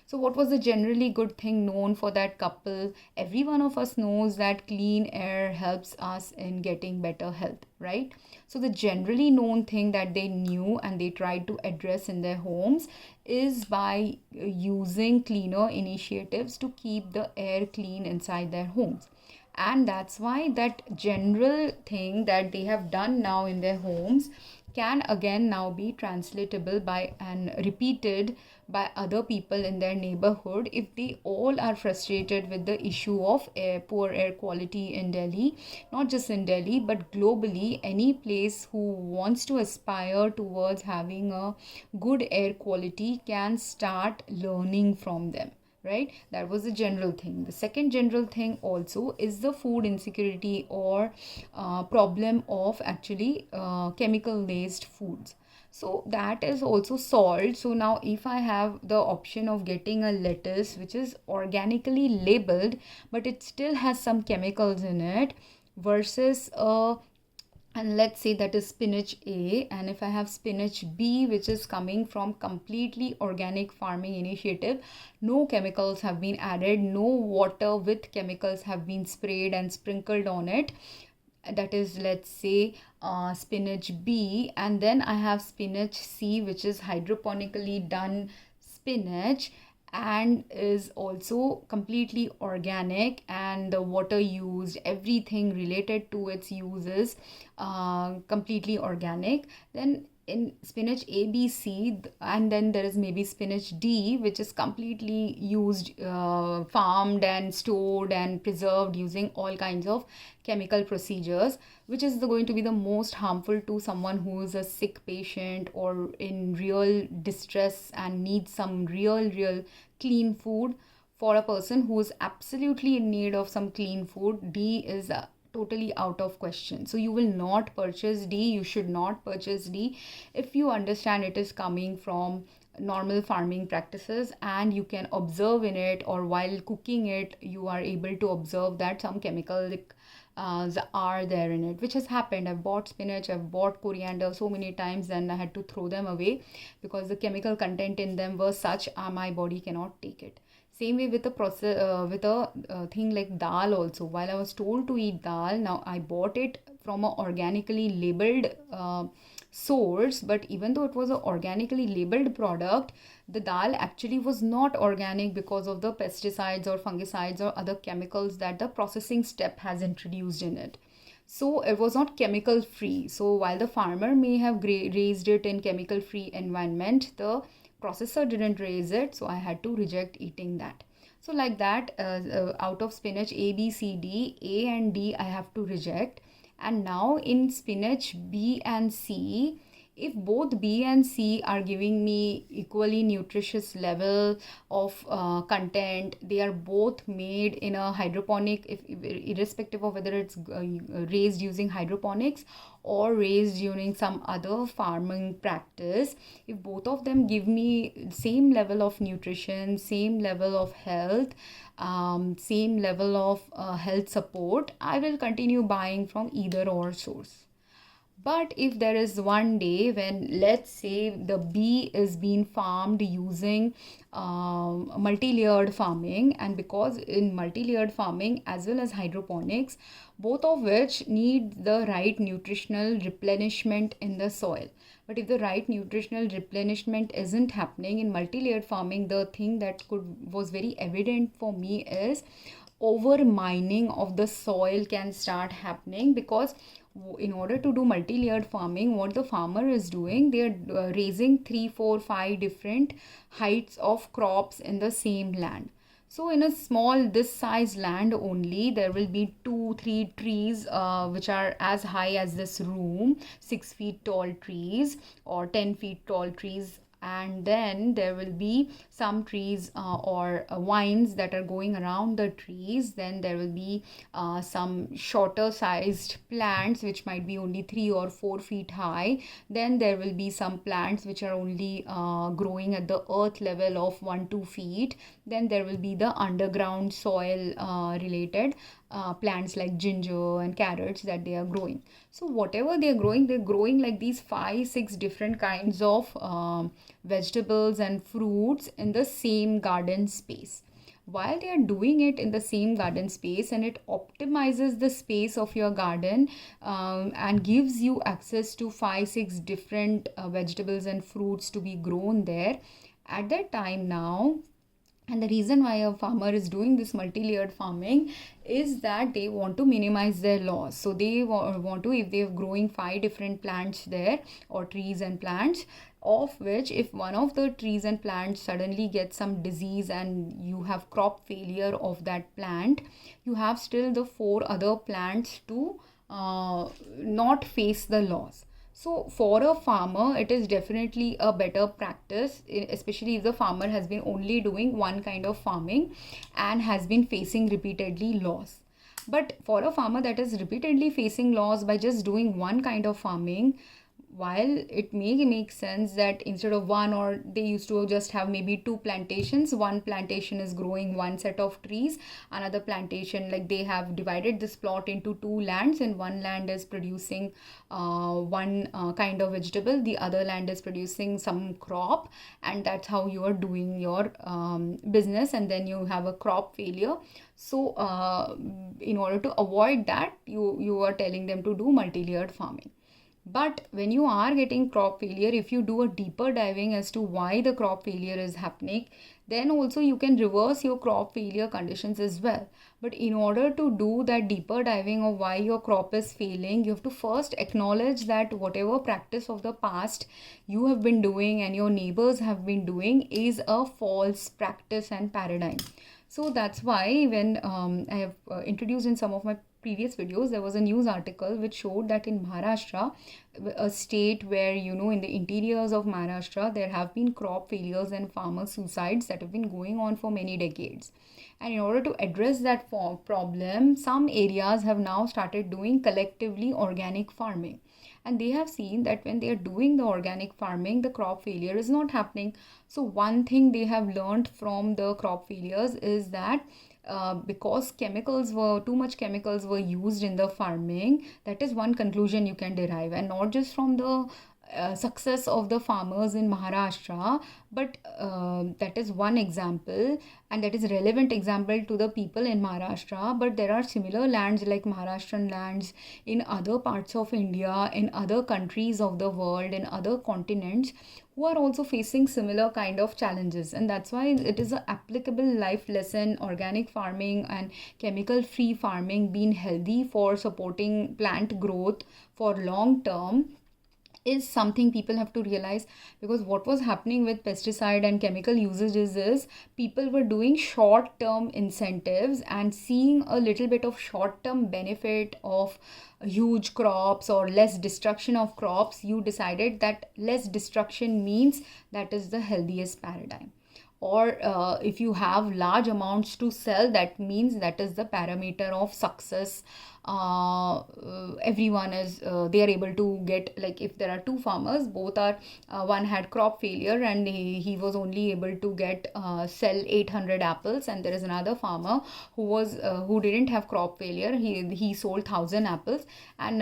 So what was the generally good thing known for that couple? Every one of us knows that clean air helps us in getting better health, right? So the generally known thing that they knew and they tried to address in their homes is by using cleaner initiatives to keep the air clean inside their homes. And that's why that general thing that they have done now in their homes can again now be translatable by and repeated by other people in their neighborhood if they all are frustrated with the issue of poor air quality in Delhi. Not just in Delhi, but globally, any place who wants to aspire towards having a good air quality can start learning from them, right? That was the general thing. The second general thing also is the food insecurity or problem of actually chemical laced foods. So that is also solved. So now if I have the option of getting a lettuce which is organically labeled but it still has some chemicals in it, versus a, and let's say that is spinach A, and if I have spinach B which is coming from completely organic farming initiative, no chemicals have been added, no water with chemicals have been sprayed and sprinkled on it, that is, let's say spinach B, and then I have spinach C which is hydroponically done spinach and is also completely organic, and the water used, everything related to its uses completely organic. Then in spinach A, B, C, and then there is maybe spinach D which is completely used, farmed and stored and preserved using all kinds of chemical procedures, which is going to be the most harmful to someone who is a sick patient or in real distress and needs some real clean food. For a person who is absolutely in need of some clean food, D is totally out of question. So you will not purchase D, you should not purchase D if you understand it is coming from normal farming practices and you can observe in it, or while cooking it you are able to observe that some chemical are there in it, which has happened. I've bought spinach, I've bought coriander so many times and I had to throw them away because the chemical content in them was such my body cannot take it. Same way with a process, with a thing like dal also. While I was told to eat dal, now I bought it from a organically labeled source, but even though it was a organically labeled product, the dal actually was not organic because of the pesticides or fungicides or other chemicals that the processing step has introduced in it. So it was not chemical free. So while the farmer may have raised it in chemical free environment, the processor didn't raise it, so I had to reject eating that. So like that, out of spinach A, B, C, D, A and D I have to reject. And now in spinach B and C, if both B and C are giving me equally nutritious level of content, they are both made in a hydroponic, irrespective of whether it's raised using hydroponics or raised using some other farming practice, if both of them give me same level of nutrition, same level of health, same level of health support, I will continue buying from either or source. But if there is one day when, let's say, the bee is being farmed using multi-layered farming, and because in multi-layered farming as well as hydroponics, both of which need the right nutritional replenishment in the soil. But if the right nutritional replenishment isn't happening in multi-layered farming, the thing that was very evident for me is over mining of the soil can start happening, because in order to do multi-layered farming, what the farmer is doing, they are raising 3, 4, 5 different heights of crops in the same land. So in a small this size land only, there will be 2, 3 trees which are as high as this room, 6 feet tall trees or 10 feet tall trees, and then there will be some trees or vines that are going around the trees. Then there will be some shorter sized plants which might be only 3 or 4 feet high. Then there will be some plants which are only growing at the earth level of 1-2 feet. Then there will be the underground soil related plants like ginger and carrots that they are growing. So whatever they're growing like these 5-6 different kinds of vegetables and fruits in the same garden space. While they are doing it in the same garden space, and it optimizes the space of your garden and gives you access to 5-6 different vegetables and fruits to be grown there at that time now. And the reason why a farmer is doing this multi-layered farming is that they want to minimize their loss. So they want to, if they're growing 5 different plants there, or trees and plants, of which if one of the trees and plants suddenly gets some disease and you have crop failure of that plant, you have still the 4 other plants to not face the loss. So for a farmer, it is definitely a better practice, especially if the farmer has been only doing one kind of farming and has been facing repeatedly loss. But for a farmer that is repeatedly facing loss by just doing one kind of farming, while it may make sense that instead of one, or they used to just have maybe 2 plantations, one plantation is growing one set of trees, another plantation, like they have divided this plot into 2 lands, and one land is producing one kind of vegetable, the other land is producing some crop, and that's how you are doing your business, and then you have a crop failure. So in order to avoid that, you are telling them to do multi-layered farming. But when you are getting crop failure, if you do a deeper diving as to why the crop failure is happening, then also you can reverse your crop failure conditions as well. But in order to do that deeper diving of why your crop is failing, you have to first acknowledge that whatever practice of the past you have been doing and your neighbors have been doing is a false practice and paradigm. So that's why when I have introduced in some of my previous videos, there was a news article which showed that in Maharashtra, a state where, in the interiors of Maharashtra, there have been crop failures and farmer suicides that have been going on for many decades. And in order to address that problem, some areas have now started doing collectively organic farming. And they have seen that when they are doing the organic farming, the crop failure is not happening. So one thing they have learned from the crop failures is that because too much chemicals were used in the farming, that is one conclusion you can derive, and not just from the success of the farmers in Maharashtra, but that is one example, and that is relevant example to the people in Maharashtra. But there are similar lands like Maharashtrian lands in other parts of India, in other countries of the world, in other continents, who are also facing similar kind of challenges. And that's why it is an applicable life lesson, organic farming and chemical free farming being healthy for supporting plant growth for long term. is something people have to realize, because what was happening with pesticide and chemical usages is people were doing short term incentives and seeing a little bit of short term benefit of huge crops or less destruction of crops. You decided that less destruction means that is the healthiest paradigm, or if you have large amounts to sell, that means that is the parameter of success. Everyone is they are able to get, like if there are two farmers, both are one had crop failure and he was only able to get sell 800 apples, and there is another farmer who didn't have crop failure, he sold 1000 apples, and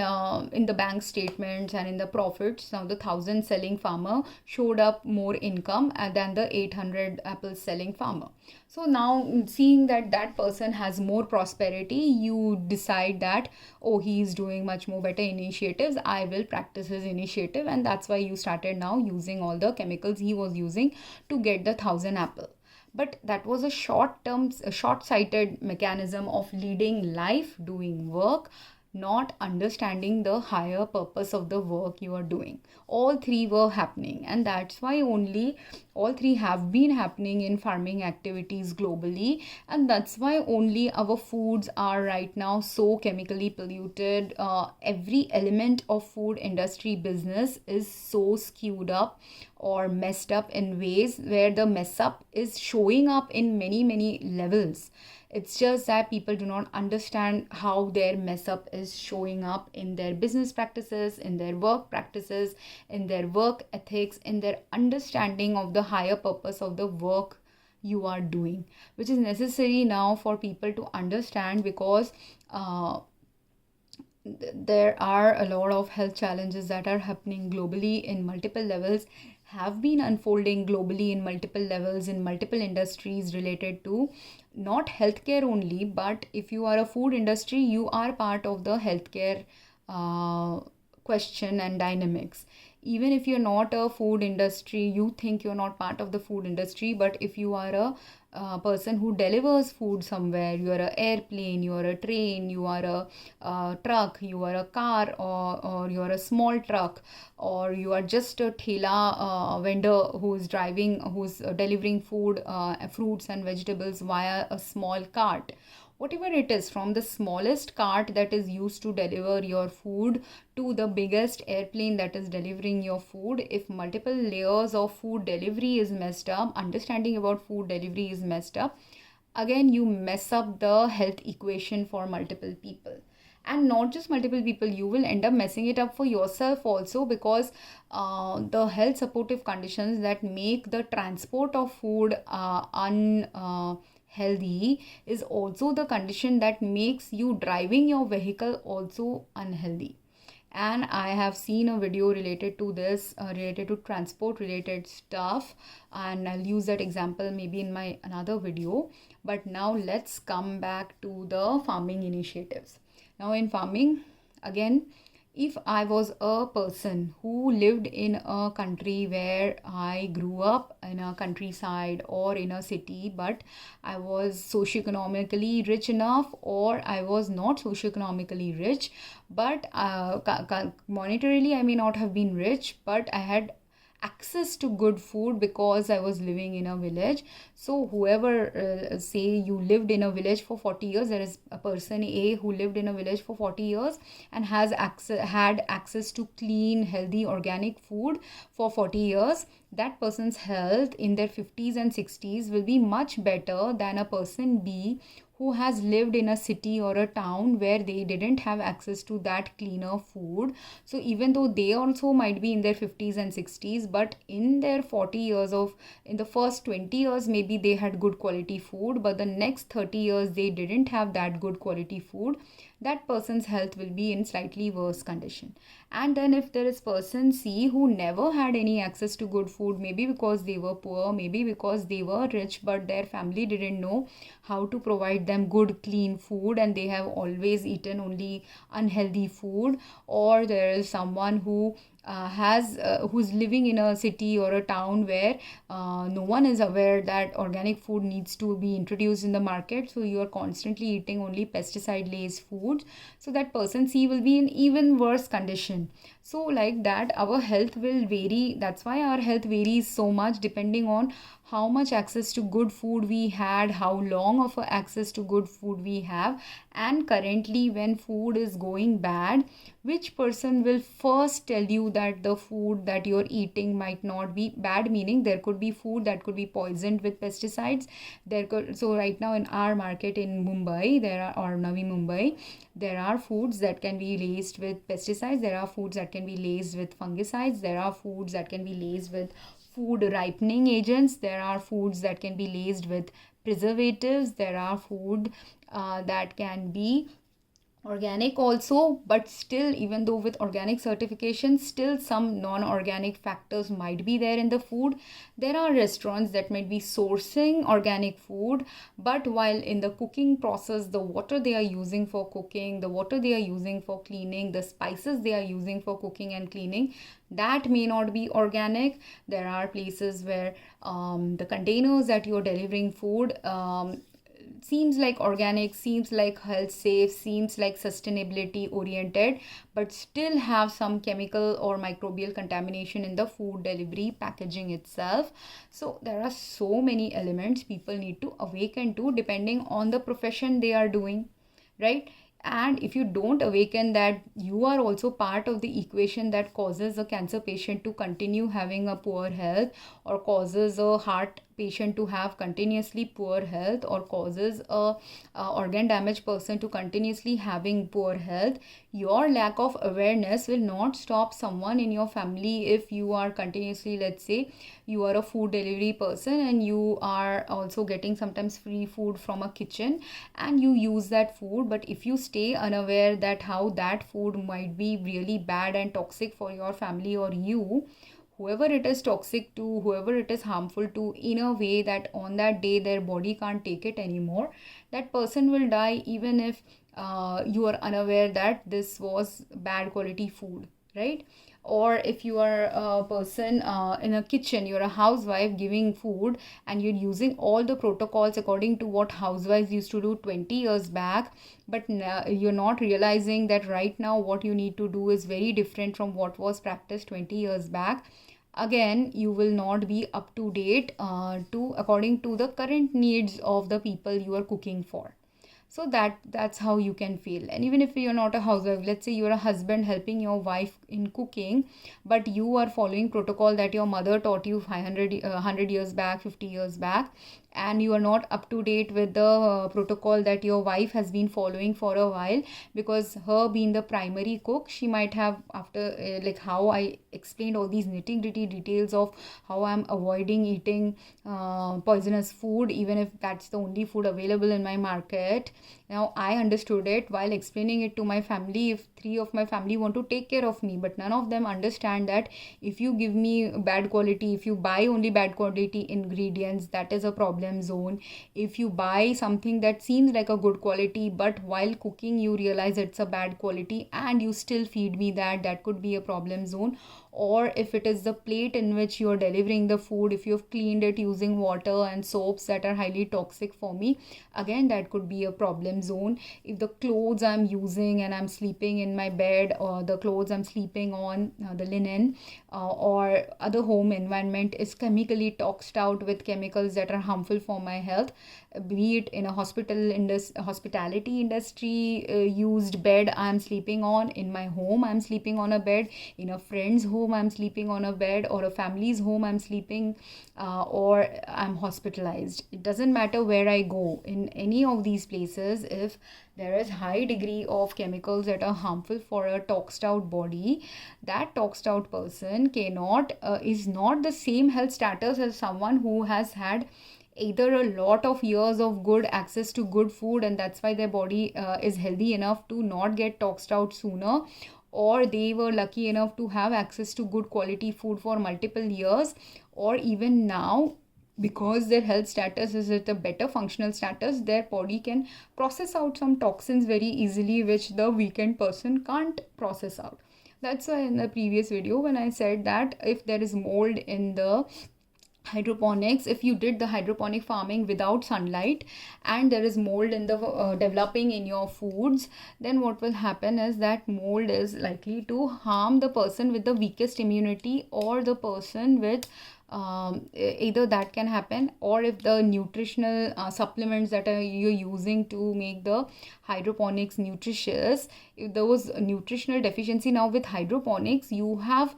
in the bank statements and in the profits, now the 1000 selling farmer showed up more income than the 800 apples selling farmer. So now seeing that that person has more prosperity, you decide that, oh, he is doing much more better initiatives, I will practice his initiative, and that's why you started now using all the chemicals he was using to get the 1000 apple. But that was a short-sighted mechanism of leading life, doing work, not understanding the higher purpose of the work you are doing. All three were happening, and that's why only all three have been happening in farming activities globally, and that's why only our foods are right now so chemically polluted. Every element of food industry business is so skewed up or messed up in ways where the mess up is showing up in many levels. It's just that people do not understand how their mess up is showing up in their business practices, in their work practices, in their work ethics, in their understanding of the higher purpose of the work you are doing, which is necessary now for people to understand, because there are a lot of health challenges that are happening globally in multiple levels, have been unfolding globally in multiple levels, in multiple industries related to not healthcare only, but if you are a food industry, you are part of the healthcare question and dynamics. Even if you're not a food industry, you think you're not part of the food industry, but if you are a person who delivers food somewhere, you are a airplane, you are a train, you are a truck, you are a car, or you are a small truck, or you are just a thela vendor who's delivering food, fruits and vegetables via a small cart. Whatever it is, from the smallest cart that is used to deliver your food to the biggest airplane that is delivering your food, if multiple layers of food delivery is messed up, understanding about food delivery is messed up, again you mess up the health equation for multiple people. And not just multiple people, you will end up messing it up for yourself also, because the health supportive conditions that make the transport of food healthy is also the condition that makes you driving your vehicle also unhealthy. And I have seen a video related to this, related to transport related stuff, and I'll use that example maybe in my another video. But now let's come back to the farming initiatives. Now in farming, again, if I was a person who lived in a country where I grew up in a countryside or in a city, but I was socioeconomically rich enough, or I was not socioeconomically rich, but monetarily I may not have been rich, but I had access to good food because I was living in a village. So whoever say you lived in a village for 40 years, there is a person A who lived in a village for 40 years and had access to clean, healthy, organic food for 40 years. That person's health in their 50s and 60s will be much better than a person B who has lived in a city or a town where they didn't have access to that cleaner food. So even though they also might be in their 50s and 60s, but in their 40 years in the first 20 years, maybe they had good quality food, but the next 30 years, they didn't have that good quality food. That person's health will be in slightly worse condition. And then if there is person C who never had any access to good food, maybe because they were poor, maybe because they were rich, but their family didn't know how to provide them good clean food and they have always eaten only unhealthy food, or there is someone who who's living in a city or a town where no one is aware that organic food needs to be introduced in the market, so you are constantly eating only pesticide laced food, so that person C will be in even worse condition. So like that our health will vary. That's why our health varies so much depending on how much access to good food we had, how long of a access to good food we have. And currently when food is going bad, which person will first tell you that the food that you're eating might not be bad, meaning there could be food that could be poisoned with pesticides. So right now in our market in Mumbai, or Navi Mumbai, there are foods that can be laced with pesticides, there are foods that can be laced with fungicides, there are foods that can be laced with food ripening agents, there are foods that can be laced with preservatives, there are food that can be organic also, but still, even though with organic certification, still some non-organic factors might be there in the food. There are restaurants that might be sourcing organic food, but while in the cooking process, the water they are using for cooking, the water they are using for cleaning, the spices they are using for cooking and cleaning, that may not be organic. There are places where the containers that you're delivering food seems like organic, seems like health safe, seems like sustainability oriented, but still have some chemical or microbial contamination in the food delivery packaging itself. So there are so many elements people need to awaken to depending on the profession they are doing, right? And if you don't awaken that you are also part of the equation that causes a cancer patient to continue having a poor health, or causes a heart patient to have continuously poor health, or causes a organ damaged person to continuously having poor health, your lack of awareness will not stop someone in your family. If you are continuously, let's say you are a food delivery person and you are also getting sometimes free food from a kitchen and you use that food, but if you stay unaware that how that food might be really bad and toxic for your family or you, whoever it is toxic to, whoever it is harmful to, in a way that on that day their body can't take it anymore, that person will die even if you are unaware that this was bad quality food, right? Or if you are a person in a kitchen, you're a housewife giving food and you're using all the protocols according to what housewives used to do 20 years back, but you're not realizing that right now what you need to do is very different from what was practiced 20 years back, again you will not be up to date to according to the current needs of the people you are cooking for. So that's how you can feel. And even if you're not a housewife, let's say you're a husband helping your wife in cooking, but you are following protocol that your mother taught you 100 years back, 50 years back, and you are not up to date with the protocol that your wife has been following for a while, because her being the primary cook, she might have, after like how I explained all these nitty gritty details of how I'm avoiding eating poisonous food, even if that's the only food available in my market. Now I understood it while explaining it to my family. If 3 of my family want to take care of me, but none of them understand that if you give me bad quality, if you buy only bad quality ingredients, that is a problem zone. If you buy something that seems like a good quality, but while cooking you realize it's a bad quality and you still feed me that, that could be a problem zone. Or if it is the plate in which you are delivering the food, if you've cleaned it using water and soaps that are highly toxic for me, again that could be a problem zone. If the clothes I'm using and I'm sleeping in my bed, or the clothes I'm sleeping on, the linen, or other home environment is chemically toxed out with chemicals that are harmful for my health, be it in a hospitality industry used bed I'm sleeping on, in my home I'm sleeping on a bed, in a friend's home I'm sleeping on a bed, or a family's home I'm sleeping, or I'm hospitalized. It doesn't matter where I go. In any of these places, if there is high degree of chemicals that are harmful for a toxed out body, that toxed out person cannot is not the same health status as someone who has had either a lot of years of good access to good food, and that's why their body is healthy enough to not get toxed out sooner, or they were lucky enough to have access to good quality food for multiple years, or even now because their health status is at a better functional status, their body can process out some toxins very easily which the weakened person can't process out. That's why in the previous video when I said that if there is mold in the hydroponics, if you did the hydroponic farming without sunlight and there is mold in the developing in your foods, then what will happen is that mold is likely to harm the person with the weakest immunity, or the person with either that can happen, or if the nutritional supplements that are you're using to make the hydroponics nutritious, if there was a nutritional deficiency. Now with hydroponics you have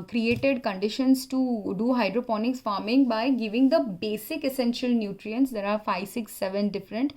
created conditions to do hydroponics farming by giving the basic essential nutrients. There are 5 6 7 different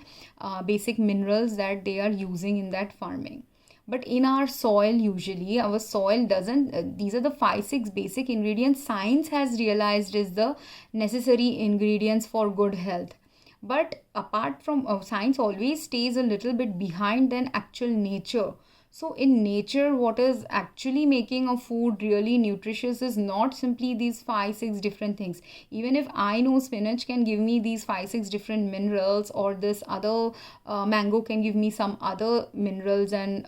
basic minerals that they are using in that farming. But in our soil, usually our soil doesn't, these are the 5 6 basic ingredients science has realized is the necessary ingredients for good health. But apart from science always stays a little bit behind than actual nature. So in nature, what is actually making a food really nutritious is not simply these 5 6 different things. Even if I know spinach can give me these 5 6 different minerals, or this other mango can give me some other minerals and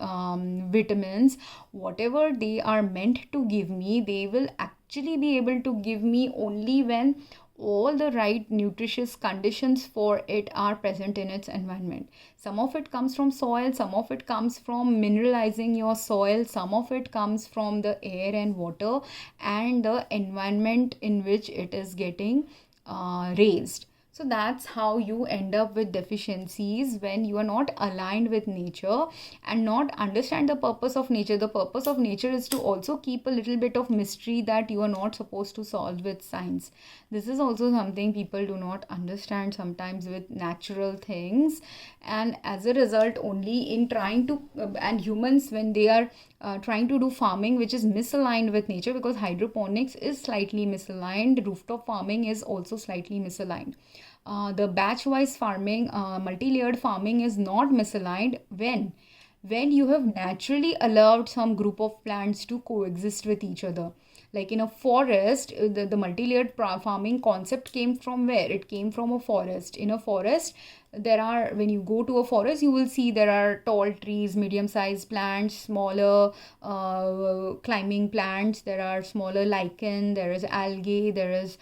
vitamins, whatever they are meant to give me, they will actually be able to give me only when all the right nutritious conditions for it are present in its environment. Some of it comes from soil, some of it comes from mineralizing your soil, some of it comes from the air and water and the environment in which it is getting raised. So that's how you end up with deficiencies when you are not aligned with nature and not understand the purpose of nature. The purpose of nature is to also keep a little bit of mystery that you are not supposed to solve with science. This is also something people do not understand sometimes with natural things, and as a result only in trying to and humans, when they are trying to do farming which is misaligned with nature, because hydroponics is slightly misaligned, rooftop farming is also slightly misaligned. The batch-wise farming, multi-layered farming is not misaligned when you have naturally allowed some group of plants to coexist with each other. Like in a forest, the multi-layered farming concept came from where? It came from a forest. In a forest, there are, when you go to a forest, you will see there are tall trees, medium-sized plants, smaller climbing plants, there are smaller lichen, there is algae, there is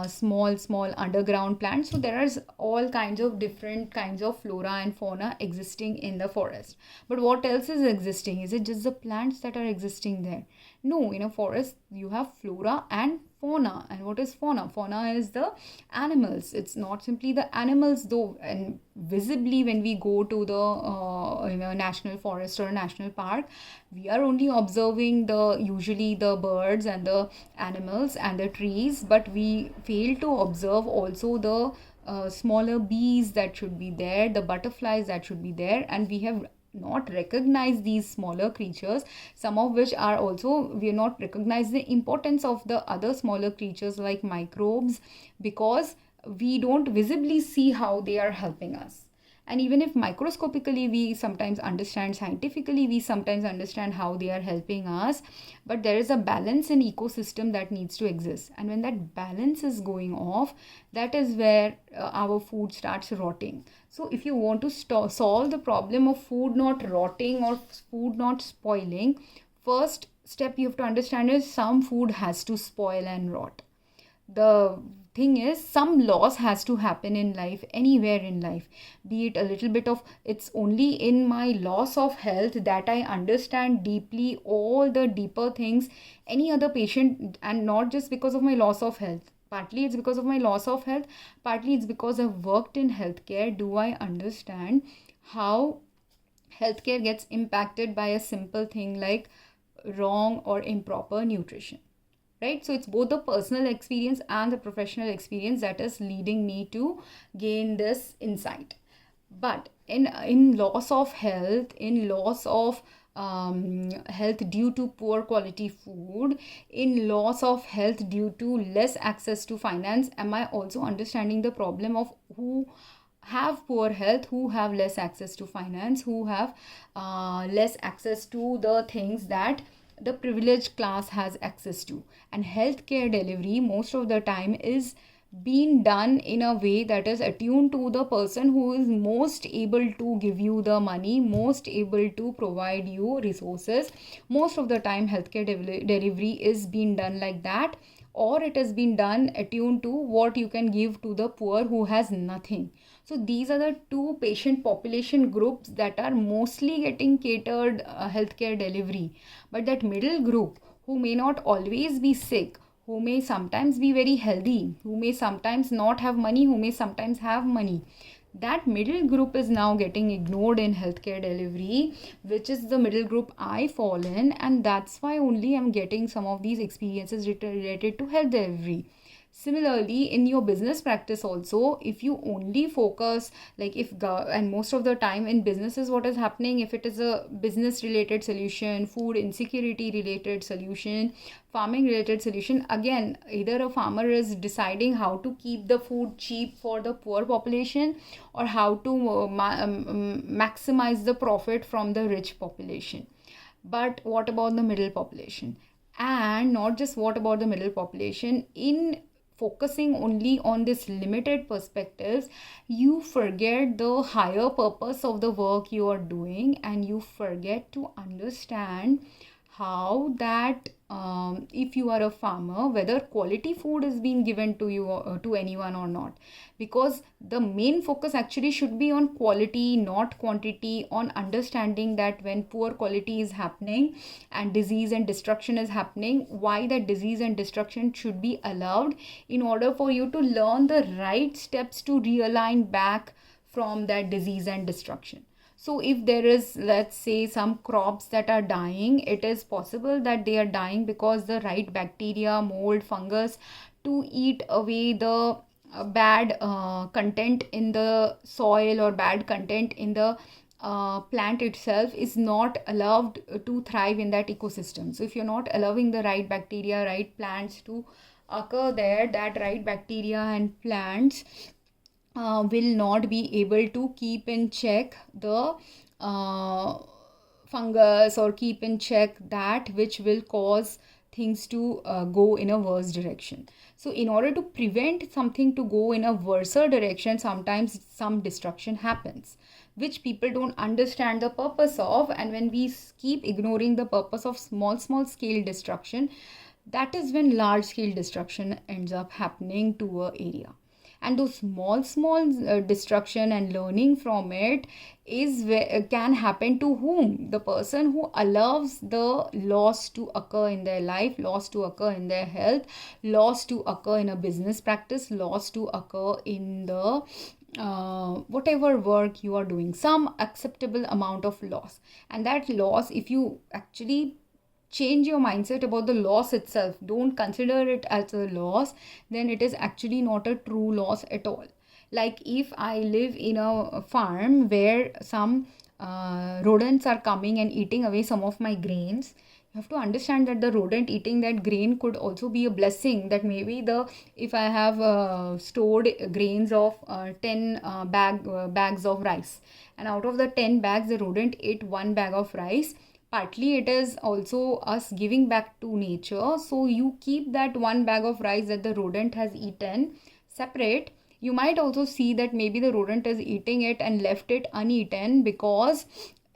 small underground plants. So there is all kinds of different kinds of flora and fauna existing in the forest. But what else is existing? Is it just the plants that are existing there? No, in a forest you have flora and fauna. And what is fauna? Fauna is the animals. It's not simply the animals though, and visibly when we go to the national forest or national park, we are only observing usually the birds and the animals and the trees, but we fail to observe also the smaller bees that should be there, the butterflies that should be there, and we have not recognize these smaller creatures, some of which are also, we are not recognize the importance of the other smaller creatures like microbes, because we don't visibly see how they are helping us. And even if microscopically we sometimes understand, scientifically we sometimes understand how they are helping us, but there is a balance in ecosystem that needs to exist. And when that balance is going off, that is where our food starts rotting. So if you want to solve the problem of food not rotting or food not spoiling, first step you have to understand is some food has to spoil and rot. The thing is, some loss has to happen in life, anywhere in life, be it a little bit of, it's only in my loss of health that I understand deeply all the deeper things any other patient, and not just because of my loss of health. Partly it's because of my loss of health, partly it's because I've worked in healthcare. Do I understand how healthcare gets impacted by a simple thing like wrong or improper nutrition? Right? So it's both the personal experience and the professional experience that is leading me to gain this insight. But in loss of health, in loss of health due to poor quality food, in loss of health due to less access to finance, am I also understanding the problem of who have poor health, who have less access to finance, who have less access to the things that the privileged class has access to? And healthcare delivery most of the time is being done in a way that is attuned to the person who is most able to give you the money, most able to provide you resources. Most of the time healthcare delivery is being done like that, or it has been done attuned to what you can give to the poor who has nothing. So these are the two patient population groups that are mostly getting catered healthcare delivery. But that middle group, who may not always be sick, who may sometimes be very healthy, who may sometimes not have money, who may sometimes have money, that middle group is now getting ignored in healthcare delivery, which is the middle group I fall in, and that's why only I'm getting some of these experiences related to health delivery. Similarly, in your business practice also, if you only focus, like and most of the time in businesses, what is happening, if it is a business related solution, food insecurity related solution, farming related solution, again, either a farmer is deciding how to keep the food cheap for the poor population, or how to maximize the profit from the rich population. But what about the middle population? And not just what about the middle population, in focusing only on this limited perspectives, you forget the higher purpose of the work you are doing, and you forget to understand how that if you are a farmer, whether quality food is being given to you, to anyone or not. Because the main focus actually should be on quality, not quantity, on understanding that when poor quality is happening and disease and destruction is happening, why that disease and destruction should be allowed, in order for you to learn the right steps to realign back from that disease and destruction. So if there is, let's say, some crops that are dying, it is possible that they are dying because the right bacteria, mold, fungus to eat away the bad content in the soil, or bad content in the plant itself, is not allowed to thrive in that ecosystem. So if you're not allowing the right bacteria, right plants to occur there, that right bacteria and plants will not be able to keep in check the fungus, or keep in check that which will cause things to go in a worse direction. So in order to prevent something to go in a worse direction, sometimes some destruction happens, which people don't understand the purpose of. And when we keep ignoring the purpose of small scale destruction, that is when large scale destruction ends up happening to a area. And those small destruction and learning from it is can happen to whom? The person who allows the loss to occur in their life, loss to occur in their health, loss to occur in a business practice, loss to occur in the whatever work you are doing, some acceptable amount of loss. And that loss, if you actually change your mindset about the loss itself, don't consider it as a loss, then it is actually not a true loss at all. Like if I live in a farm where some rodents are coming and eating away some of my grains, you have to understand that the rodent eating that grain could also be a blessing. That maybe if I have stored grains of 10 bags of rice, and out of the 10 bags the rodent ate one bag of rice, partly it is also us giving back to nature. So you keep that one bag of rice that the rodent has eaten separate. You might also see that maybe the rodent is eating it and left it uneaten because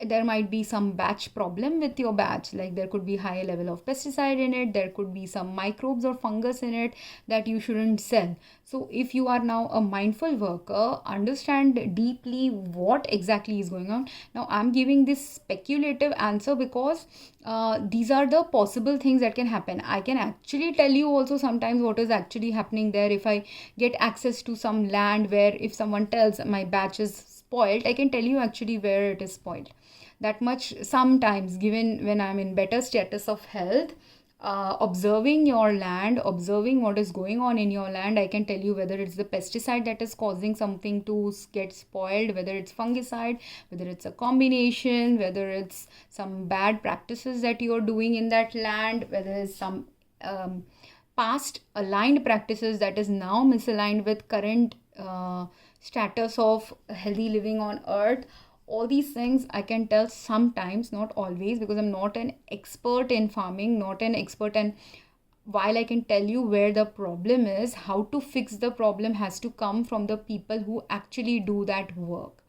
there might be some batch problem with your batch, like there could be high level of pesticide in it, there could be some microbes or fungus in it that you shouldn't sell. So if you are now a mindful worker, understand deeply what exactly is going on. Now I'm giving this speculative answer because these are the possible things that can happen. I can actually tell you also sometimes what is actually happening there. If I get access to some land where if someone tells my batch is spoiled, I can tell you actually where it is spoiled. That much sometimes, given when I'm in better status of health, observing your land, observing what is going on in your land, I can tell you whether it's the pesticide that is causing something to get spoiled, whether it's fungicide, whether it's a combination, whether it's some bad practices that you're doing in that land, whether it's some past aligned practices that is now misaligned with current status of healthy living on earth. All these things I can tell sometimes, not always, because I'm not an expert in farming, not an expert in while I can tell you where the problem is, how to fix the problem has to come from the people who actually do that work.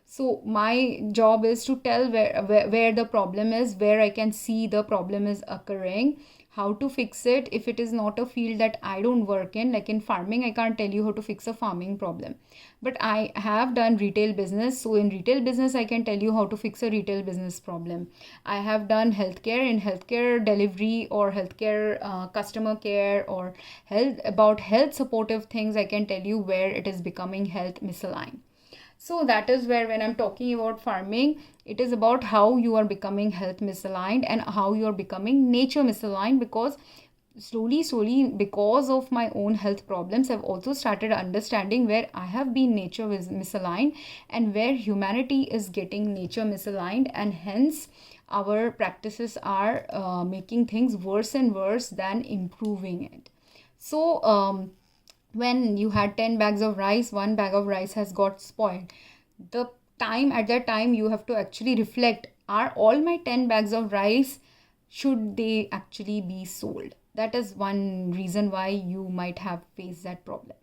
So my job is to tell where the problem is, where I can see the problem is occurring, how to fix it. If it is not a field that I don't work in, like in farming, I can't tell you how to fix a farming problem. But I have done retail business. So in retail business, I can tell you how to fix a retail business problem. I have done healthcare. In healthcare delivery or healthcare customer care or health supportive things, I can tell you where it is becoming health misaligned. So that is where, when I'm talking about farming, it is about how you are becoming health misaligned and how you are becoming nature misaligned. Because slowly, because of my own health problems, I've also started understanding where I have been nature misaligned and where humanity is getting nature misaligned, and hence our practices are making things worse and worse than improving it. So when you had 10 bags of rice, one bag of rice has got spoiled. The time at that time you have to actually reflect, are all my 10 bags of rice, should they actually be sold? That is one reason why you might have faced that problem.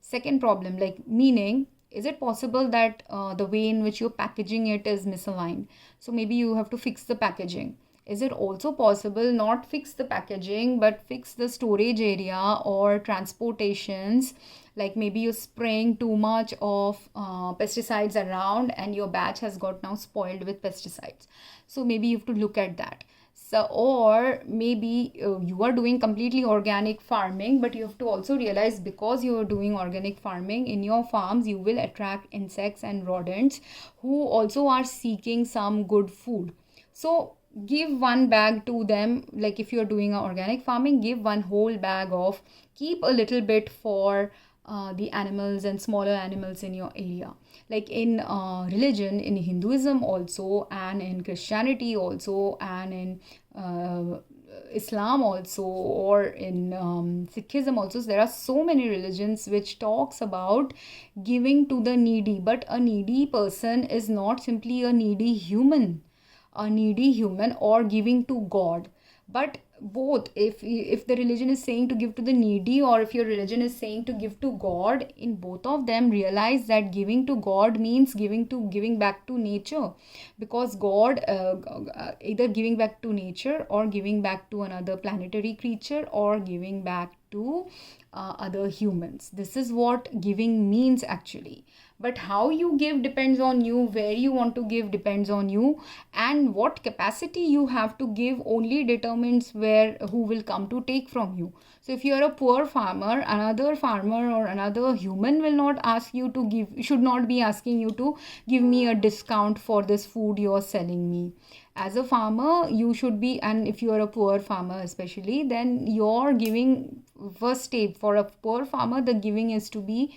Second problem, like meaning, is it possible that the way in which you're packaging it is misaligned? So maybe you have to fix the packaging. Is it also possible not fix the packaging but fix the storage area or transportations? Like maybe you're spraying too much of pesticides around and your batch has got now spoiled with pesticides. So maybe you have to look at that. So, or maybe you are doing completely organic farming, but you have to also realize, because you are doing organic farming in your farms, you will attract insects and rodents who also are seeking some good food. So give one bag to them. Like if you're doing organic farming, give one whole bag of, keep a little bit for the animals and smaller animals in your area. Like in religion, in Hinduism also, and in Christianity also, and in Islam also, or in Sikhism also, so there are so many religions which talks about giving to the needy. But a needy person is not simply a needy human or giving to God. But both, if the religion is saying to give to the needy, or if your religion is saying to give to God, in both of them realize that giving to God means giving back to nature. Because God, either giving back to nature or giving back to another planetary creature or giving back to other humans. This is what giving means actually. But how you give depends on you, where you want to give depends on you, and what capacity you have to give only determines who will come to take from you. So if you are a poor farmer, another farmer or another human will not ask you to give, should not be asking you to give me a discount for this food you're selling me. As a farmer, you should be, and if you are a poor farmer especially, then you're giving, first step for a poor farmer, the giving is to be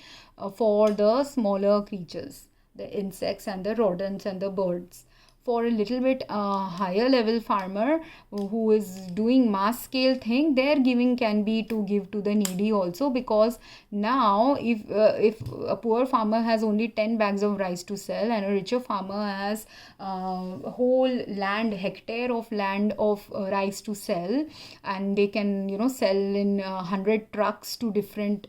for the smaller creatures, the insects and the rodents and the birds. For a little bit higher level farmer who is doing mass scale thing, their giving can be to give to the needy also. Because now if a poor farmer has only 10 bags of rice to sell, and a richer farmer has whole hectare of land of rice to sell, and they can sell in 100 trucks to different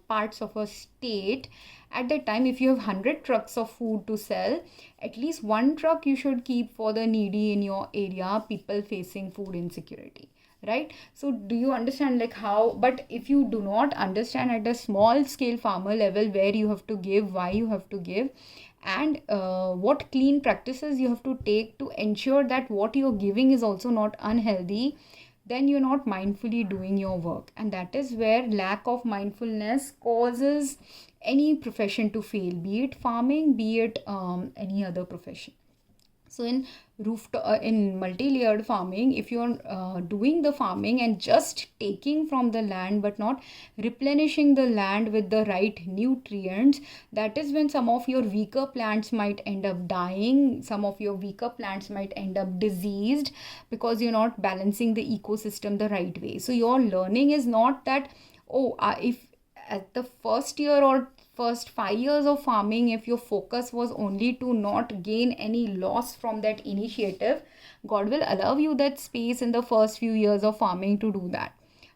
parts of a state. At that time, if you have 100 trucks of food to sell, at least one truck you should keep for the needy in your area, people facing food insecurity, right? So do you understand like how? But if you do not understand at a small scale farmer level where you have to give, why you have to give, and what clean practices you have to take to ensure that what you're giving is also not unhealthy, then you're not mindfully doing your work. And that is where lack of mindfulness causes any profession to fail, be it farming, be it any other profession. So in multi-layered farming, if you're doing the farming and just taking from the land but not replenishing the land with the right nutrients, that is when some of your weaker plants might end up dying, some of your weaker plants might end up diseased, because you're not balancing the ecosystem the right way. So your learning is not that, if at the first year or first 5 years of farming, if your focus was only to not gain any loss from that initiative, God will allow you that space in the first few years of farming to do that.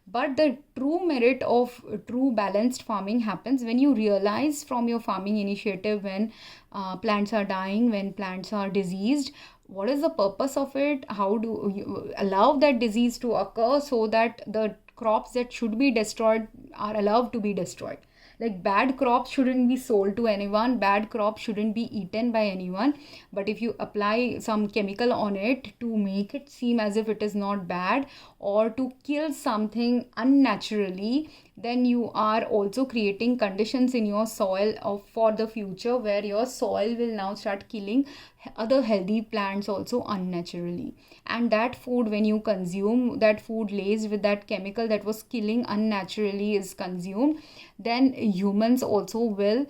But the true merit of true balanced farming happens when you realize from your farming initiative, when plants are dying, when plants are diseased, what is the purpose of it? How do you allow that disease to occur so that the crops that should be destroyed are allowed to be destroyed? Like, bad crops shouldn't be sold to anyone, bad crops shouldn't be eaten by anyone. But if you apply some chemical on it to make it seem as if it is not bad, or to kill something unnaturally, then you are also creating conditions in your soil for the future, where your soil will now start killing other healthy plants also unnaturally. And that food, when you consume that food laced with that chemical that was killing unnaturally, is consumed, then humans also will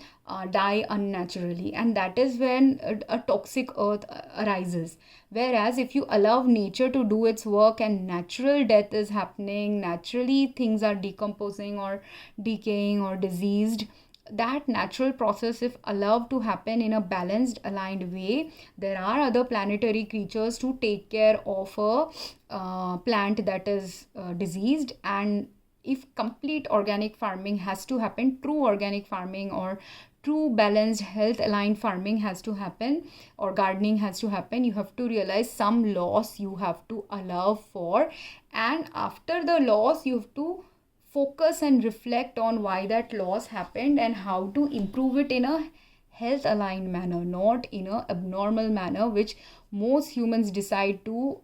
die unnaturally, and that is when a toxic earth arises. Whereas if you allow nature to do its work and natural death is happening, naturally things are decomposing or decaying or diseased, that natural process, if allowed to happen in a balanced, aligned way, there are other planetary creatures to take care of a plant that is diseased. And if complete organic farming has to happen, true organic farming or true balanced health aligned farming has to happen, or gardening has to happen, you have to realize some loss you have to allow for. And after the loss, you have to focus and reflect on why that loss happened and how to improve it in a health aligned manner, not in a abnormal manner, which most humans decide to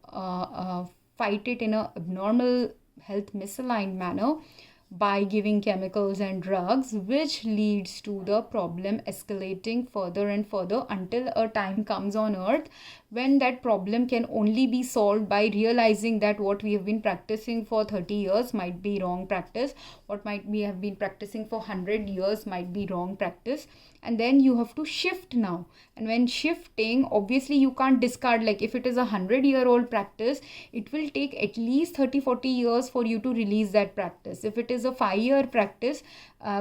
fight it in a abnormal health misaligned manner by giving chemicals and drugs, which leads to the problem escalating further and further until a time comes on earth when that problem can only be solved by realizing that what we have been practicing for 30 years might be wrong practice, what might we have been practicing for 100 years might be wrong practice. And then you have to shift now. And when shifting, obviously you can't discard, like if it is a 100-year-old practice, it will take at least 30-40 years for you to release that practice. If it is a 5-year practice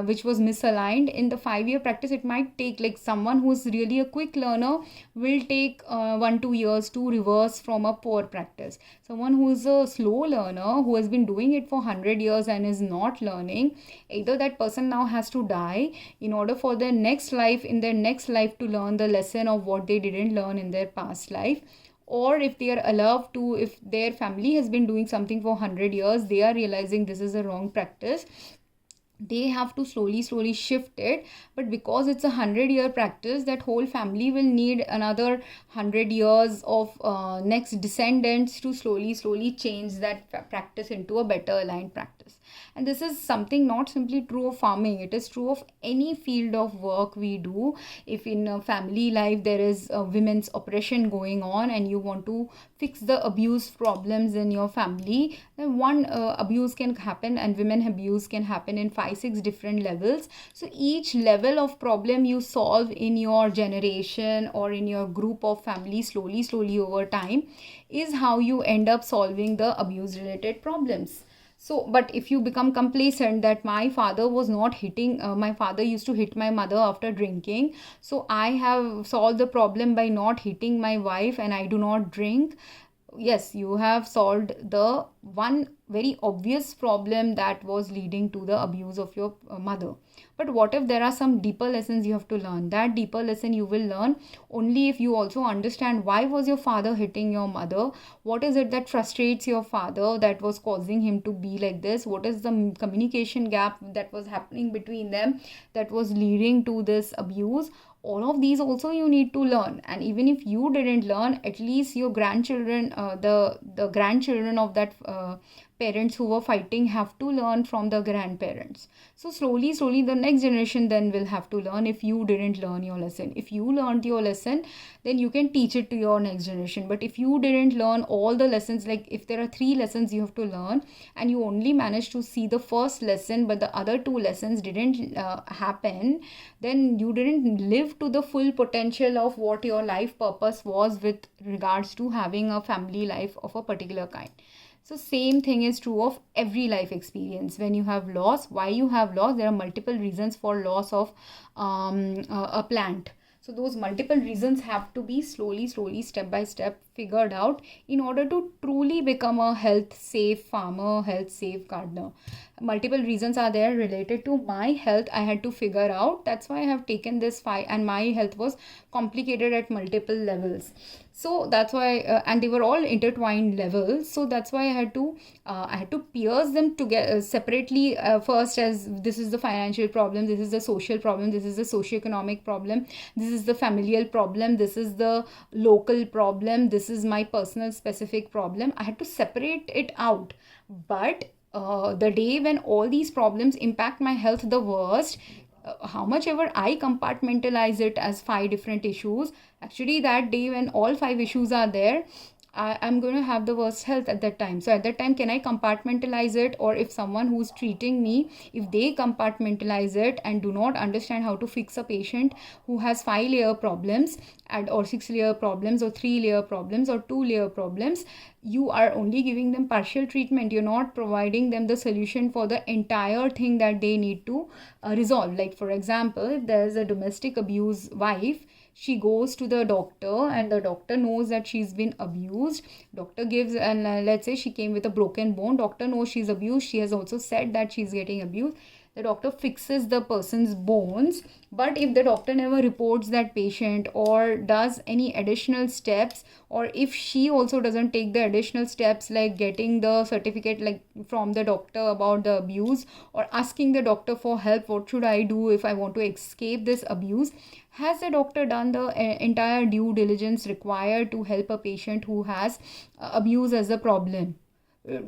which was misaligned, in the 5-year practice it might take, like someone who's really a quick learner will take 1-2 years to reverse from a poor practice. Someone who is a slow learner, who has been doing it for 100 years and is not learning, either that person now has to die in order for their next life, in their next life, to learn the lesson of what they didn't learn in their past life. Or if they are allowed to, if their family has been doing something for 100 years, they are realizing this is a wrong practice, they have to slowly shift it. But because it's a 100-year practice, that whole family will need another 100 years of next descendants to slowly change that practice into a better aligned practice. And this is something not simply true of farming, it is true of any field of work we do. If in a family life there is a women's oppression going on and you want to fix the abuse problems in your family, then one abuse can happen, and women abuse can happen in 5-6 different levels. So each level of problem you solve in your generation or in your group of family slowly over time is how you end up solving the abuse related problems. So, but if you become complacent that my father was not hitting, my father used to hit my mother after drinking, so I have solved the problem by not hitting my wife and I do not drink. Yes, you have solved the one very obvious problem that was leading to the abuse of your mother. But what if there are some deeper lessons you have to learn? That deeper lesson you will learn only if you also understand why was your father hitting your mother, what is it that frustrates your father that was causing him to be like this, what is the communication gap that was happening between them that was leading to this abuse. All of these also you need to learn. And even if you didn't learn, at least your grandchildren, the grandchildren of that parents who were fighting have to learn from the grandparents. So slowly the next generation then will have to learn if you didn't learn your lesson. If you learned your lesson, then you can teach it to your next generation. But if you didn't learn all the lessons, like if there are 3 lessons you have to learn and you only managed to see the first lesson but the other 2 lessons didn't happen, then you didn't live to the full potential of what your life purpose was with regards to having a family life of a particular kind. So same thing is true of every life experience. When you have loss, why you have loss, there are multiple reasons for loss of a plant. So those multiple reasons have to be slowly, step by step figured out in order to truly become a health safe farmer, health safe gardener. Multiple reasons are there related to my health. I had to figure out. That's why I have taken this five, and my health was complicated at multiple levels. So that's why, and they were all intertwined levels. So that's why I had to pierce them together separately. First, as this is the financial problem, this is the social problem, this is the socioeconomic problem, this is the familial problem, this is the local problem, this is my personal specific problem. I had to separate it out. But the day when all these problems impact my health the worst, how much ever I compartmentalize it as 5 different issues, actually that day when all 5 issues are there, I'm going to have the worst health at that time. So at that time, can I compartmentalize it? Or if someone who's treating me, if they compartmentalize it and do not understand how to fix a patient who has 5-layer problems or 6-layer problems or 3-layer problems or 2-layer problems, you are only giving them partial treatment. You're not providing them the solution for the entire thing that they need to resolve. Like for example, if there's a domestic abuse wife, she goes to the doctor and the doctor knows that she's been abused. Doctor gives, and let's say she came with a broken bone. Doctor knows she's abused. She has also said that she's getting abused. The doctor fixes the person's bones. But if the doctor never reports that patient or does any additional steps, or if she also doesn't take the additional steps like getting the certificate like from the doctor about the abuse, or asking the doctor for help, what should I do if I want to escape this abuse, has the doctor done the entire due diligence required to help a patient who has abuse as a problem?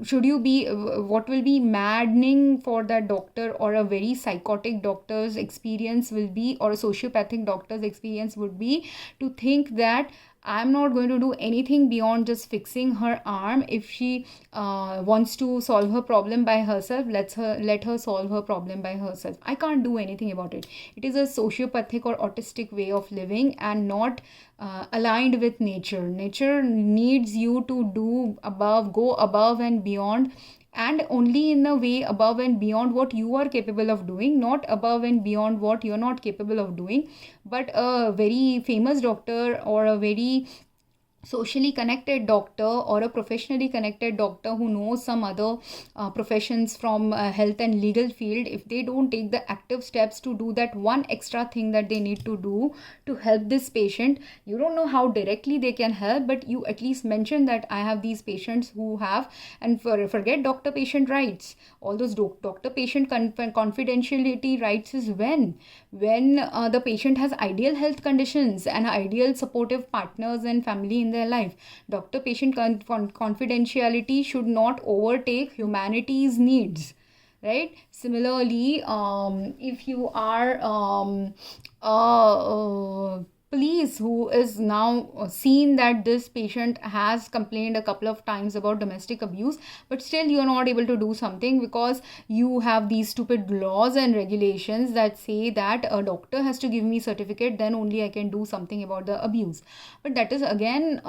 Should you be, what will be maddening for that doctor, or a very psychotic doctor's experience will be, or a sociopathic doctor's experience would be, to think that I'm not going to do anything beyond just fixing her arm. If she wants to solve her problem by herself, let her solve her problem by herself. I can't do anything about it. It is a sociopathic or autistic way of living and not aligned with nature. Nature needs you to go above and beyond, and only in a way above and beyond what you are capable of doing, not above and beyond what you're not capable of doing. But a very famous doctor or a very socially connected doctor or a professionally connected doctor who knows some other professions from health and legal field, if they don't take the active steps to do that one extra thing that they need to do to help this patient, you don't know how directly they can help, but you at least mention that I have these patients who have, and forget doctor patient rights, all those doctor patient confidentiality rights is when the patient has ideal health conditions and ideal supportive partners and family in their life. Doctor patient confidentiality should not overtake humanity's needs, right? Similarly, if you are police who is now seen that this patient has complained a couple of times about domestic abuse, but still you're not able to do something because you have these stupid laws and regulations that say that a doctor has to give me certificate, then only I can do something about the abuse. But that is again,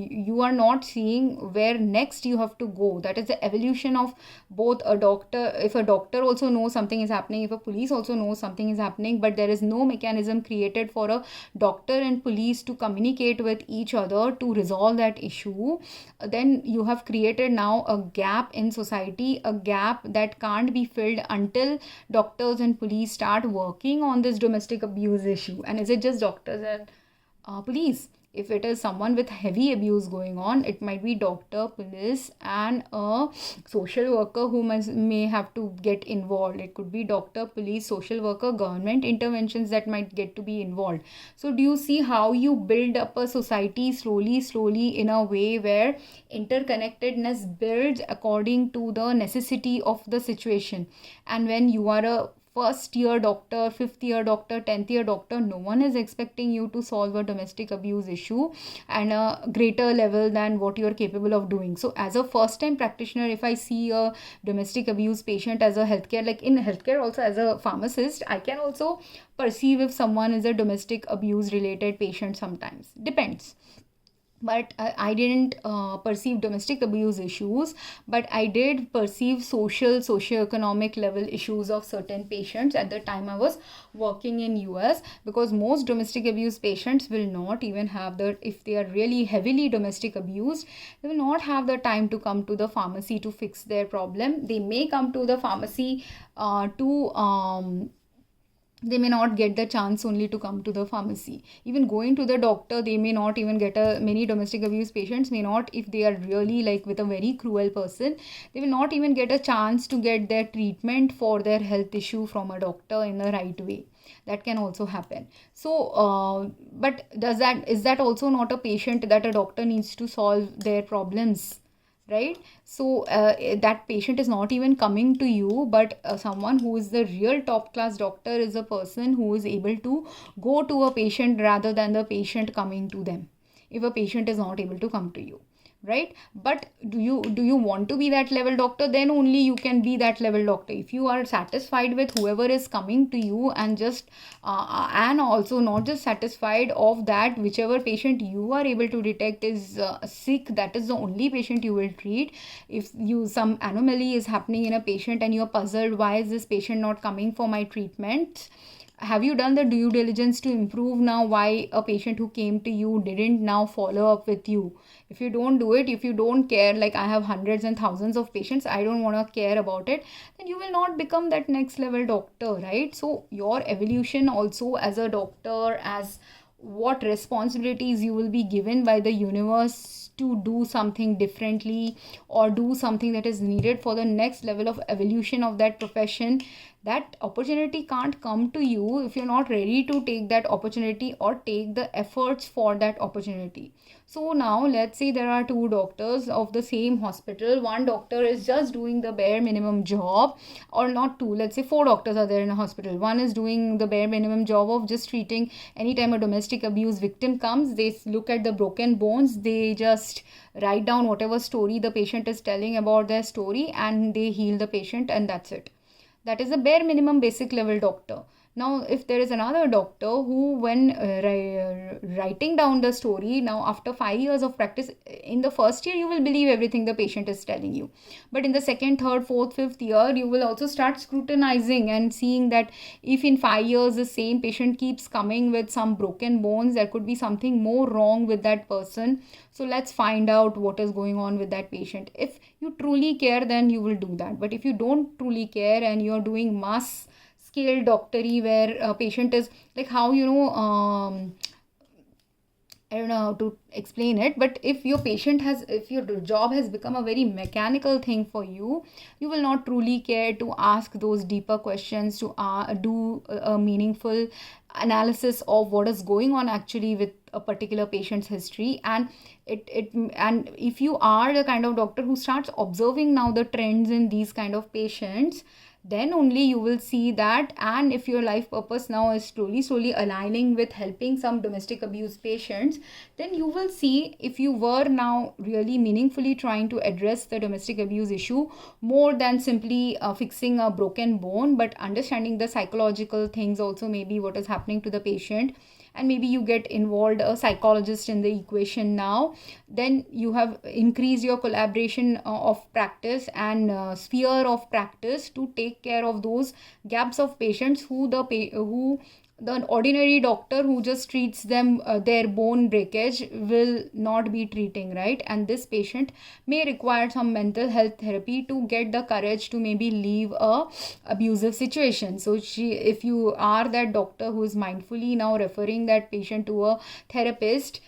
you are not seeing where next you have to go. That is the evolution of both a doctor. If a doctor also knows something is happening, if a police also knows something is happening, but there is no mechanism created for a doctor and police to communicate with each other to resolve that issue, then you have created now a gap in society, a gap that can't be filled until doctors and police start working on this domestic abuse issue. And is it just doctors and police? If it is someone with heavy abuse going on, it might be doctor, police, and a social worker who may have to get involved. It could be doctor, police, social worker, government interventions that might get to be involved. So do you see how you build up a society slowly in a way where interconnectedness builds according to the necessity of the situation? And when you are a first year doctor, 5th year doctor, 10th year doctor, no one is expecting you to solve a domestic abuse issue and a greater level than what you are capable of doing. So as a first time practitioner, if I see a domestic abuse patient as a healthcare, like in healthcare also as a pharmacist, I can also perceive if someone is a domestic abuse related patient sometimes. Depends. but I didn't perceive domestic abuse issues, but I did perceive socioeconomic level issues of certain patients at the time I was working in US, because most domestic abuse patients will not even have the, if they are really heavily domestic abused, they will not have the time to come to the pharmacy to fix their problem. They may come to the pharmacy to they may not get the chance only to come to the pharmacy. Even going to the doctor, they may not even get a, many domestic abuse patients may not, if they are really like with a very cruel person, they will not even get a chance to get their treatment for their health issue from a doctor in the right way. That can also happen. So but does that, is that also not a patient that a doctor needs to solve their problems, right? So that patient is not even coming to you, but someone who is the real top class doctor is a person who is able to go to a patient rather than the patient coming to them, if a patient is not able to come to you, right? But do you want to be that level doctor? Then only you can be that level doctor if you are satisfied with whoever is coming to you, and just and also not just satisfied of that, whichever patient you are able to detect is sick, that is the only patient you will treat. If you, some anomaly is happening in a patient and you are puzzled, why is this patient not coming for my treatment, have you done the due diligence to improve now why a patient who came to you didn't now follow up with you? If you don't do it, if you don't care, like I have hundreds and thousands of patients, I don't want to care about it, then you will not become that next level doctor, right? So your evolution also as a doctor, as what responsibilities you will be given by the universe to do something differently or do something that is needed for the next level of evolution of that profession, that opportunity can't come to you if you're not ready to take that opportunity or take the efforts for that opportunity. So now let's say there are two doctors of the same hospital. One doctor is just doing the bare minimum job, or not two, let's say four doctors are there in a hospital. One is doing the bare minimum job of just treating anytime a domestic abuse victim comes, they look at the broken bones, they just write down whatever story the patient is telling about their story, and they heal the patient, and that's it. That is a bare minimum basic level doctor. Now if there is another doctor who, when writing down the story, now after 5 years of practice, in the first year you will believe everything the patient is telling you, but in the second, third, fourth, fifth year you will also start scrutinizing and seeing that if in 5 years the same patient keeps coming with some broken bones, there could be something more wrong with that person. So let's find out what is going on with that patient. If you truly care, then you will do that. But if you don't truly care and you're doing mass scale doctory where a patient is like, how, I don't know how to explain it, but if your patient has, if your job has become a very mechanical thing for you, you will not truly care to ask those deeper questions, to do a meaningful analysis of what is going on actually with a particular patient's history. And and if you are the kind of doctor who starts observing now the trends in these kind of patients, then only you will see that. And if your life purpose now is slowly aligning with helping some domestic abuse patients, then you will see, if you were now really meaningfully trying to address the domestic abuse issue more than simply fixing a broken bone, but understanding the psychological things also, maybe what is happening to the patient, and maybe you get involved a psychologist in the equation now, then you have increased your collaboration of practice and sphere of practice to take care of those gaps of patients who the ordinary doctor who just treats them their bone breakage will not be treating, right? And this patient may require some mental health therapy to get the courage to maybe leave a abusive situation. So if you are that doctor who is mindfully now referring that patient to a therapist,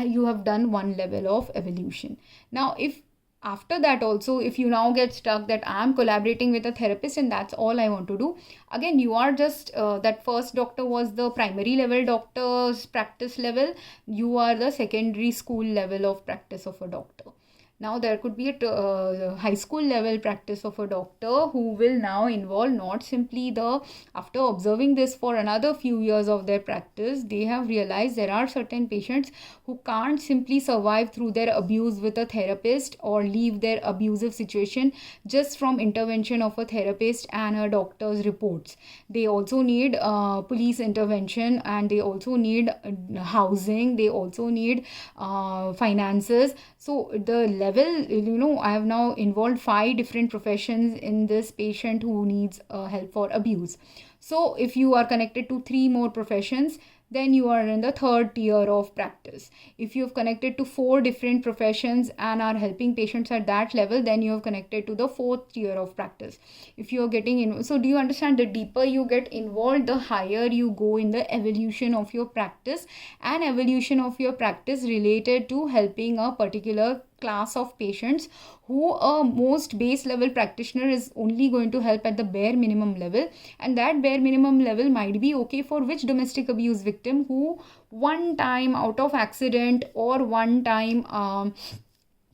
you have done one level of evolution. Now if after that also, if you now get stuck that I am collaborating with a therapist and that's all I want to do, again you are just that first doctor was the primary level doctor's practice level, you are the secondary school level of practice of a doctor. Now there could be a high school level practice of a doctor who will now involve not simply after observing this for another few years of their practice, they have realized there are certain patients who can't simply survive through their abuse with a therapist or leave their abusive situation just from intervention of a therapist and a doctor's reports. They also need police intervention, and they also need housing, they also need finances. So the level, I have now involved 5 different professions in this patient who needs help for abuse. So if you are connected to 3 more professions, then you are in the 3rd tier of practice. If you have connected to 4 different professions and are helping patients at that level, then you have connected to the 4th tier of practice. If you are getting in, so do you understand, the deeper you get involved, the higher you go in the evolution of your practice, and evolution of your practice related to helping a particular class of patients who a most base level practitioner is only going to help at the bare minimum level, and that bare minimum level might be okay for which domestic abuse victim who one time out of accident or one time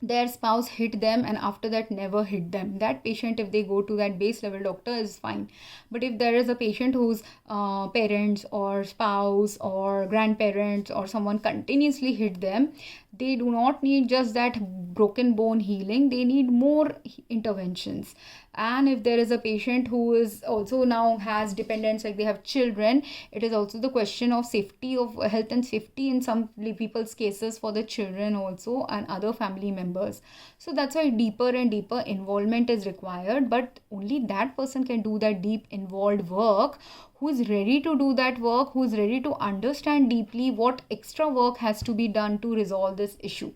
their spouse hit them and after that never hit them. That patient, if they go to that base level doctor, is fine. But if there is a patient whose parents or spouse or grandparents or someone continuously hit them, they do not need just that broken bone healing, they need more interventions. And if there is a patient who is also now has dependents, like they have children, it is also the question of safety, of health and safety in some people's cases for the children also and other family members. So that's why deeper and deeper involvement is required, but only that person can do that deep involved work who is ready to do that work, who is ready to understand deeply what extra work has to be done to resolve this issue.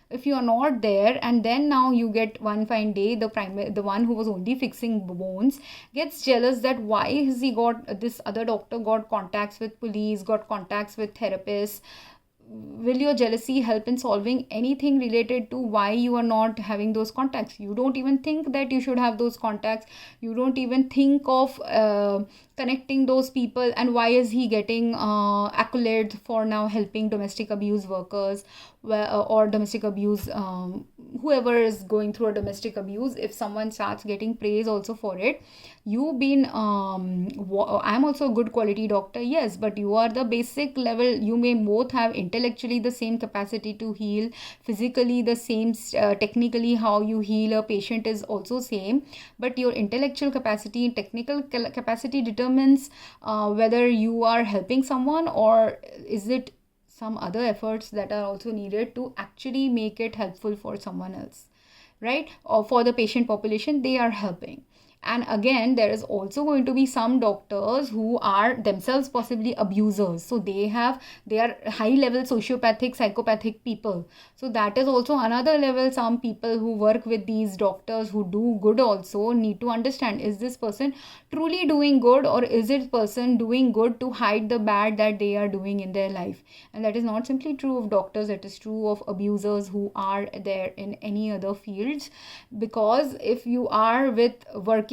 If you are not there, and then now you get one fine day, the one who was only fixing bones gets jealous that why has he got, this other doctor got contacts with police, got contacts with therapists. Will your jealousy help in solving anything related to why you are not having those contacts? You don't even think that you should have those contacts. You don't even think of connecting those people. And why is he getting accolades for now helping domestic abuse workers or domestic abuse, whoever is going through a domestic abuse? If someone starts getting praise also for it, you've been I'm also a good quality doctor, yes, but you are the basic level. You may both have intellectually the same capacity to heal, physically the same, technically how you heal a patient is also same, but your intellectual capacity, technical capacity determines whether you are helping someone, or is it some other efforts that are also needed to actually make it helpful for someone else, right? Or for the patient population they are helping. And again, there is also going to be some doctors who are themselves possibly abusers. So they are high level sociopathic, psychopathic people. So that is also another level. Some people who work with these doctors who do good also need to understand, is this person truly doing good, or is it person doing good to hide the bad that they are doing in their life? And that is not simply true of doctors, it is true of abusers who are there in any other fields. Because if you are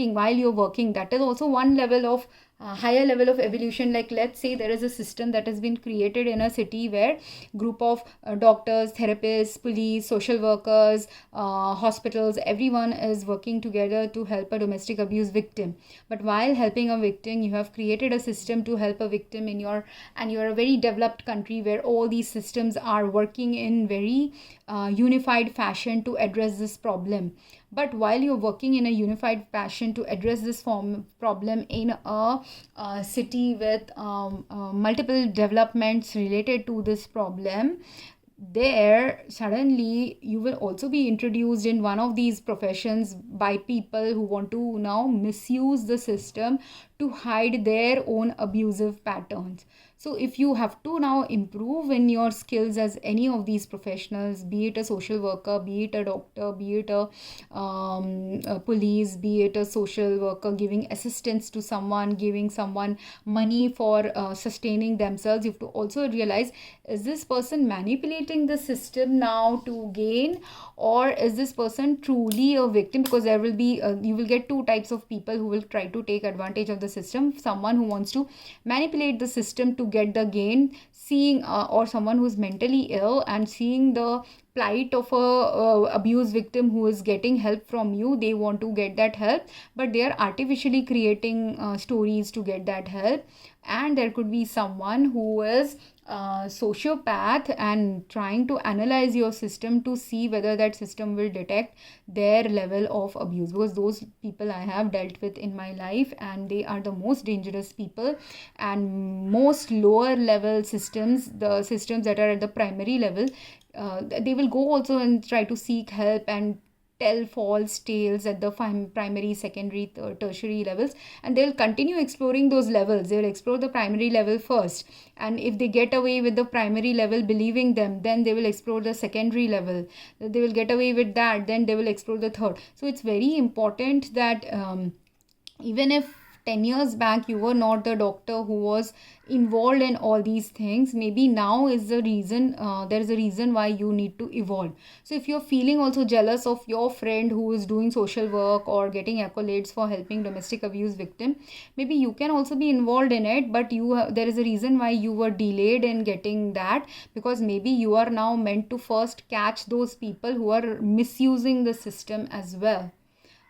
while you're working, that is also one level of higher level of evolution. Like let's say there is a system that has been created in a city where group of doctors, therapists, police, social workers, hospitals, everyone is working together to help a domestic abuse victim. But while helping a victim, you have created a system to help a victim you're a very developed country where all these systems are working in very unified fashion to address this problem. But while you're working in a unified fashion to address this problem in a city with multiple developments related to this problem, there suddenly you will also be introduced in one of these professions by people who want to now misuse the system to hide their own abusive patterns. So if you have to now improve in your skills as any of these professionals, be it a social worker, be it a doctor, be it a police, be it a social worker giving assistance to someone, giving someone money for sustaining themselves, you have to also realize, is this person manipulating the system now to gain, or is this person truly a victim? Because there will be you will get 2 types of people who will try to take advantage of the system. Someone who wants to manipulate the system to get the gain, seeing or someone who's mentally ill and seeing the plight of a abuse victim who is getting help from you, they want to get that help, but they are artificially creating stories to get that help. And there could be someone who is sociopath and trying to analyze your system to see whether that system will detect their level of abuse, because those people I have dealt with in my life, and they are the most dangerous people. And most lower level systems, the systems that are at the primary level, they will go also and try to seek help and tell false tales at the primary, secondary, tertiary levels, and they'll continue exploring those levels. They'll explore the primary level first, and if they get away with the primary level believing them, then they will explore the secondary level. They will get away with that, then they will explore the third. So it's very important that even if 10 years back you were not the doctor who was involved in all these things, maybe now is the reason, there is a reason why you need to evolve. So if you're feeling also jealous of your friend who is doing social work or getting accolades for helping domestic abuse victim, maybe you can also be involved in it, but there is a reason why you were delayed in getting that, because maybe you are now meant to first catch those people who are misusing the system as well,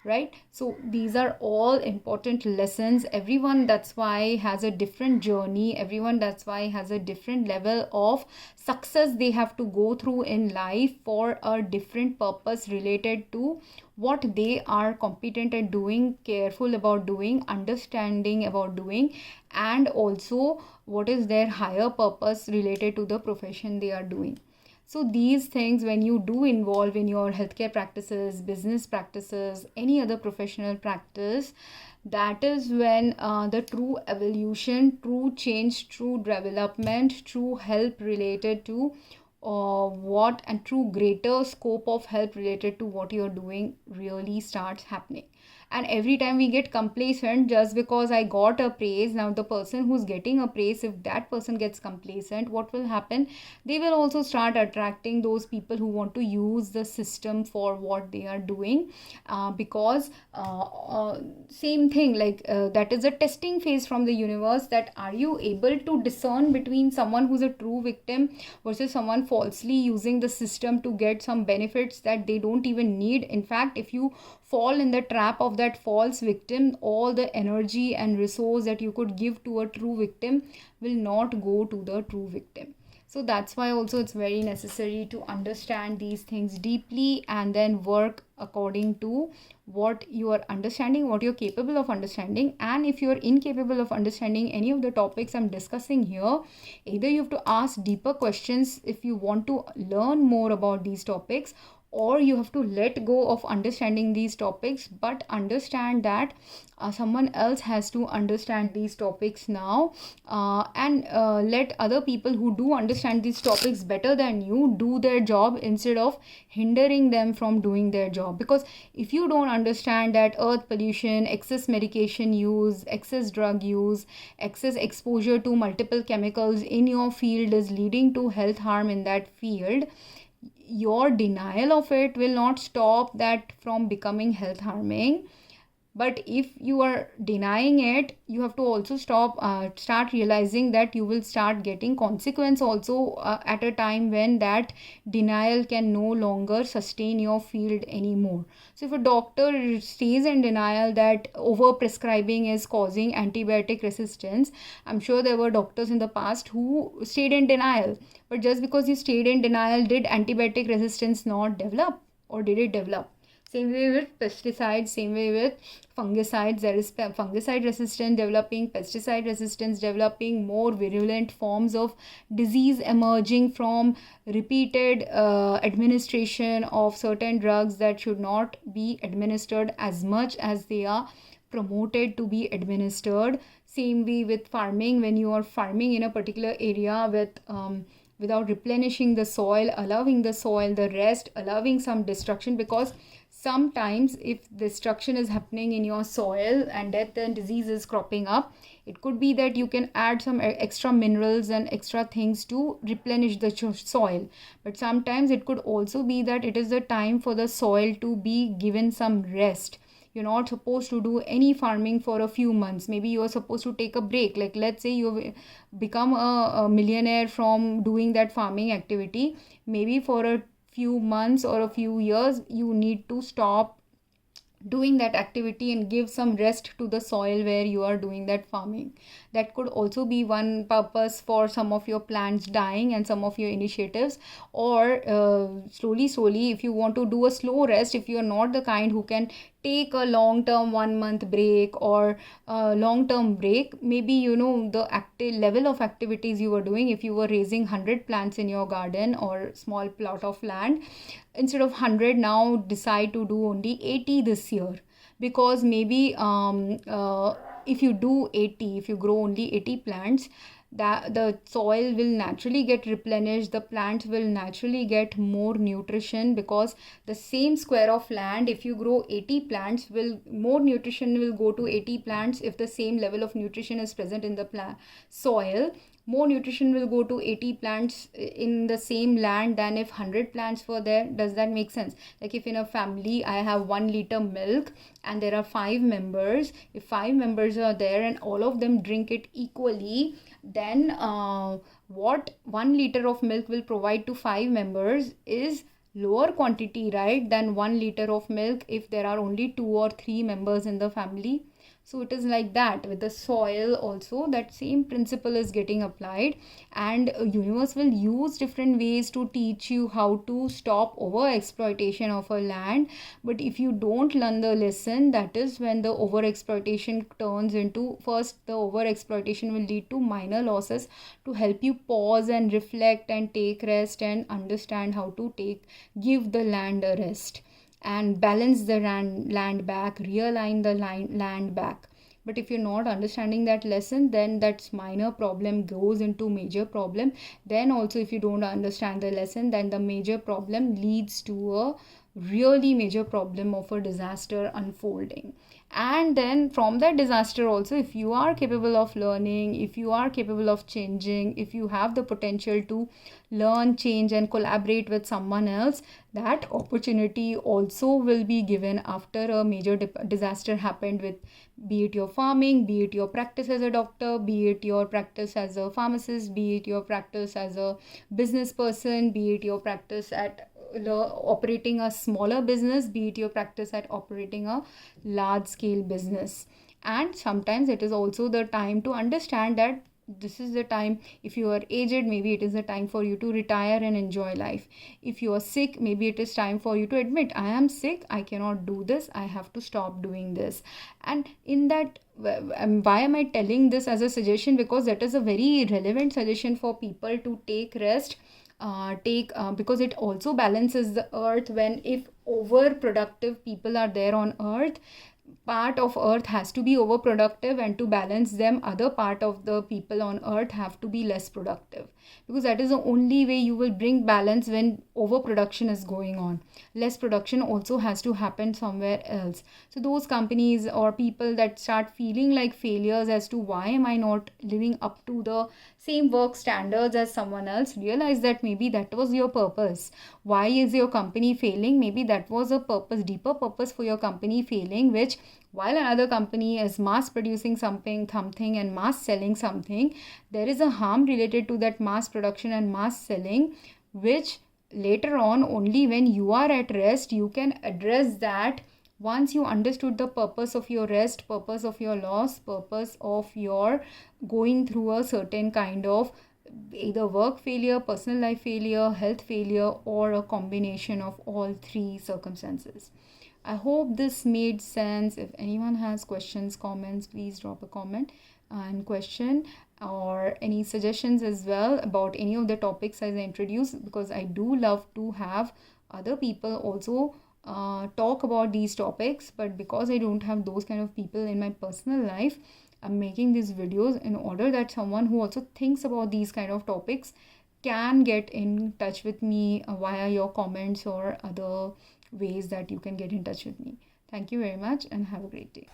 right? So these are all important lessons. Everyone, that's why, has a different journey. Everyone, that's why, has a different level of success they have to go through in life for a different purpose related to what they are competent at doing, careful about doing, understanding about doing, and also what is their higher purpose related to the profession they are doing. So these things, when you do involve in your healthcare practices, business practices, any other professional practice, that is when the true evolution, true change, true development, true help related to what, and true greater scope of help related to what you're doing really starts happening. And every time we get complacent just because I got a praise, now the person who's getting a praise, if that person gets complacent, what will happen? They will also start attracting those people who want to use the system for what they are doing, because same thing, like that is a testing phase from the universe, that are you able to discern between someone who's a true victim versus someone falsely using the system to get some benefits that they don't even need. In fact, if you fall in the trap of that false victim, all the energy and resource that you could give to a true victim will not go to the true victim. So that's why also it's very necessary to understand these things deeply and then work according to what you are understanding, what you're capable of understanding. And if you're incapable of understanding any of the topics I'm discussing here, either you have to ask deeper questions if you want to learn more about these topics, or you have to let go of understanding these topics, but understand that someone else has to understand these topics now, and let other people who do understand these topics better than you do their job instead of hindering them from doing their job. Because if you don't understand that earth pollution, excess medication use, excess drug use, excess exposure to multiple chemicals in your field is leading to health harm in that field, your denial of it will not stop that from becoming health harming. But if you are denying it, you have to also start realizing that you will start getting consequence also at a time when that denial can no longer sustain your field anymore. So if a doctor stays in denial that over prescribing is causing antibiotic resistance, I'm sure there were doctors in the past who stayed in denial. But just because you stayed in denial, did antibiotic resistance not develop, or did it develop? Same way with pesticides, same way with fungicides. There is fungicide resistance developing, pesticide resistance developing, more virulent forms of disease emerging from repeated administration of certain drugs that should not be administered as much as they are promoted to be administered. Same way with farming, when you are farming in a particular area with without replenishing the soil, allowing the soil the rest, allowing some destruction, because sometimes if destruction is happening in your soil and death and disease is cropping up, it could be that you can add some extra minerals and extra things to replenish the soil. But sometimes it could also be that it is the time for the soil to be given some rest. You're not supposed to do any farming for a few months. Maybe you are supposed to take a break. Like let's say you've become a millionaire from doing that farming activity. Maybe for a few months or a few years you need to stop doing that activity and give some rest to the soil where you are doing that farming. That could also be one purpose for some of your plants dying and some of your initiatives. Or slowly, if you want to do a slow rest, if you are not the kind who can take a long term 1 month break or a long term break, maybe the active level of activities you were doing, if you were raising 100 plants in your garden or small plot of land, instead of 100 now decide to do only 80 this year. Because maybe if you do 80, if you grow only 80 plants, that the soil will naturally get replenished, the plants will naturally get more nutrition, because the same square of land, if you grow 80 plants, will more nutrition will go to 80 plants. If the same level of nutrition is present in the soil, more nutrition will go to 80 plants in the same land than if 100 plants were there. Does that make sense? Like if in a family I have 1 liter milk and there are 5 members, if 5 members are there and all of them drink it equally, then what 1 liter of milk will provide to 5 members is lower quantity, right, than 1 liter of milk if there are only 2 or 3 members in the family. So it is like that with the soil also, that same principle is getting applied, and universe will use different ways to teach you how to stop over exploitation of a land. But if you don't learn the lesson, that is when the over exploitation turns into, first the over exploitation will lead to minor losses, to help you pause and reflect and take rest and understand how to give the land a rest and balance the land back, realign the land back. But if you're not understanding that lesson, then that minor problem goes into major problem. Then also, if you don't understand the lesson, then the major problem leads to a really major problem of a disaster unfolding. And then from that disaster also, if you are capable of learning, if you are capable of changing, if you have the potential to learn, change and collaborate with someone else, that opportunity also will be given after a major disaster happened, with be it your farming, be it your practice as a doctor, be it your practice as a pharmacist, be it your practice as a business person, be it your practice at operating a smaller business, be it your practice at operating a large scale business. And sometimes it is also the time to understand that this is the time, if you are aged, maybe it is the time for you to retire and enjoy life. If you are sick, maybe it is time for you to admit, I am sick, I cannot do this, I have to stop doing this. And in that, why am I telling this as a suggestion? Because that is a very relevant suggestion for people to take rest, because it also balances the earth. When if overproductive people are there on earth, part of earth has to be overproductive, and to balance them, other part of the people on earth have to be less productive, because that is the only way you will bring balance. When overproduction is going on, less production also has to happen somewhere else. So those companies or people that start feeling like failures as to why am I not living up to the same work standards as someone else, realize that maybe that was your purpose. Why is your company failing? Maybe that was a purpose, deeper purpose for your company failing, which while another company is mass producing something and mass selling something, there is a harm related to that mass production and mass selling, which later on, only when you are at rest, you can address that. Once you understood the purpose of your rest, purpose of your loss, purpose of your going through a certain kind of either work failure, personal life failure, health failure, or a combination of all three circumstances. I hope this made sense. If anyone has questions, comments, please drop a comment and question, or any suggestions as well about any of the topics as I introduced, because I do love to have other people also talk about these topics. But because I don't have those kind of people in my personal life, I'm making these videos in order that someone who also thinks about these kind of topics can get in touch with me via your comments or other ways that you can get in touch with me. Thank you very much and have a great day.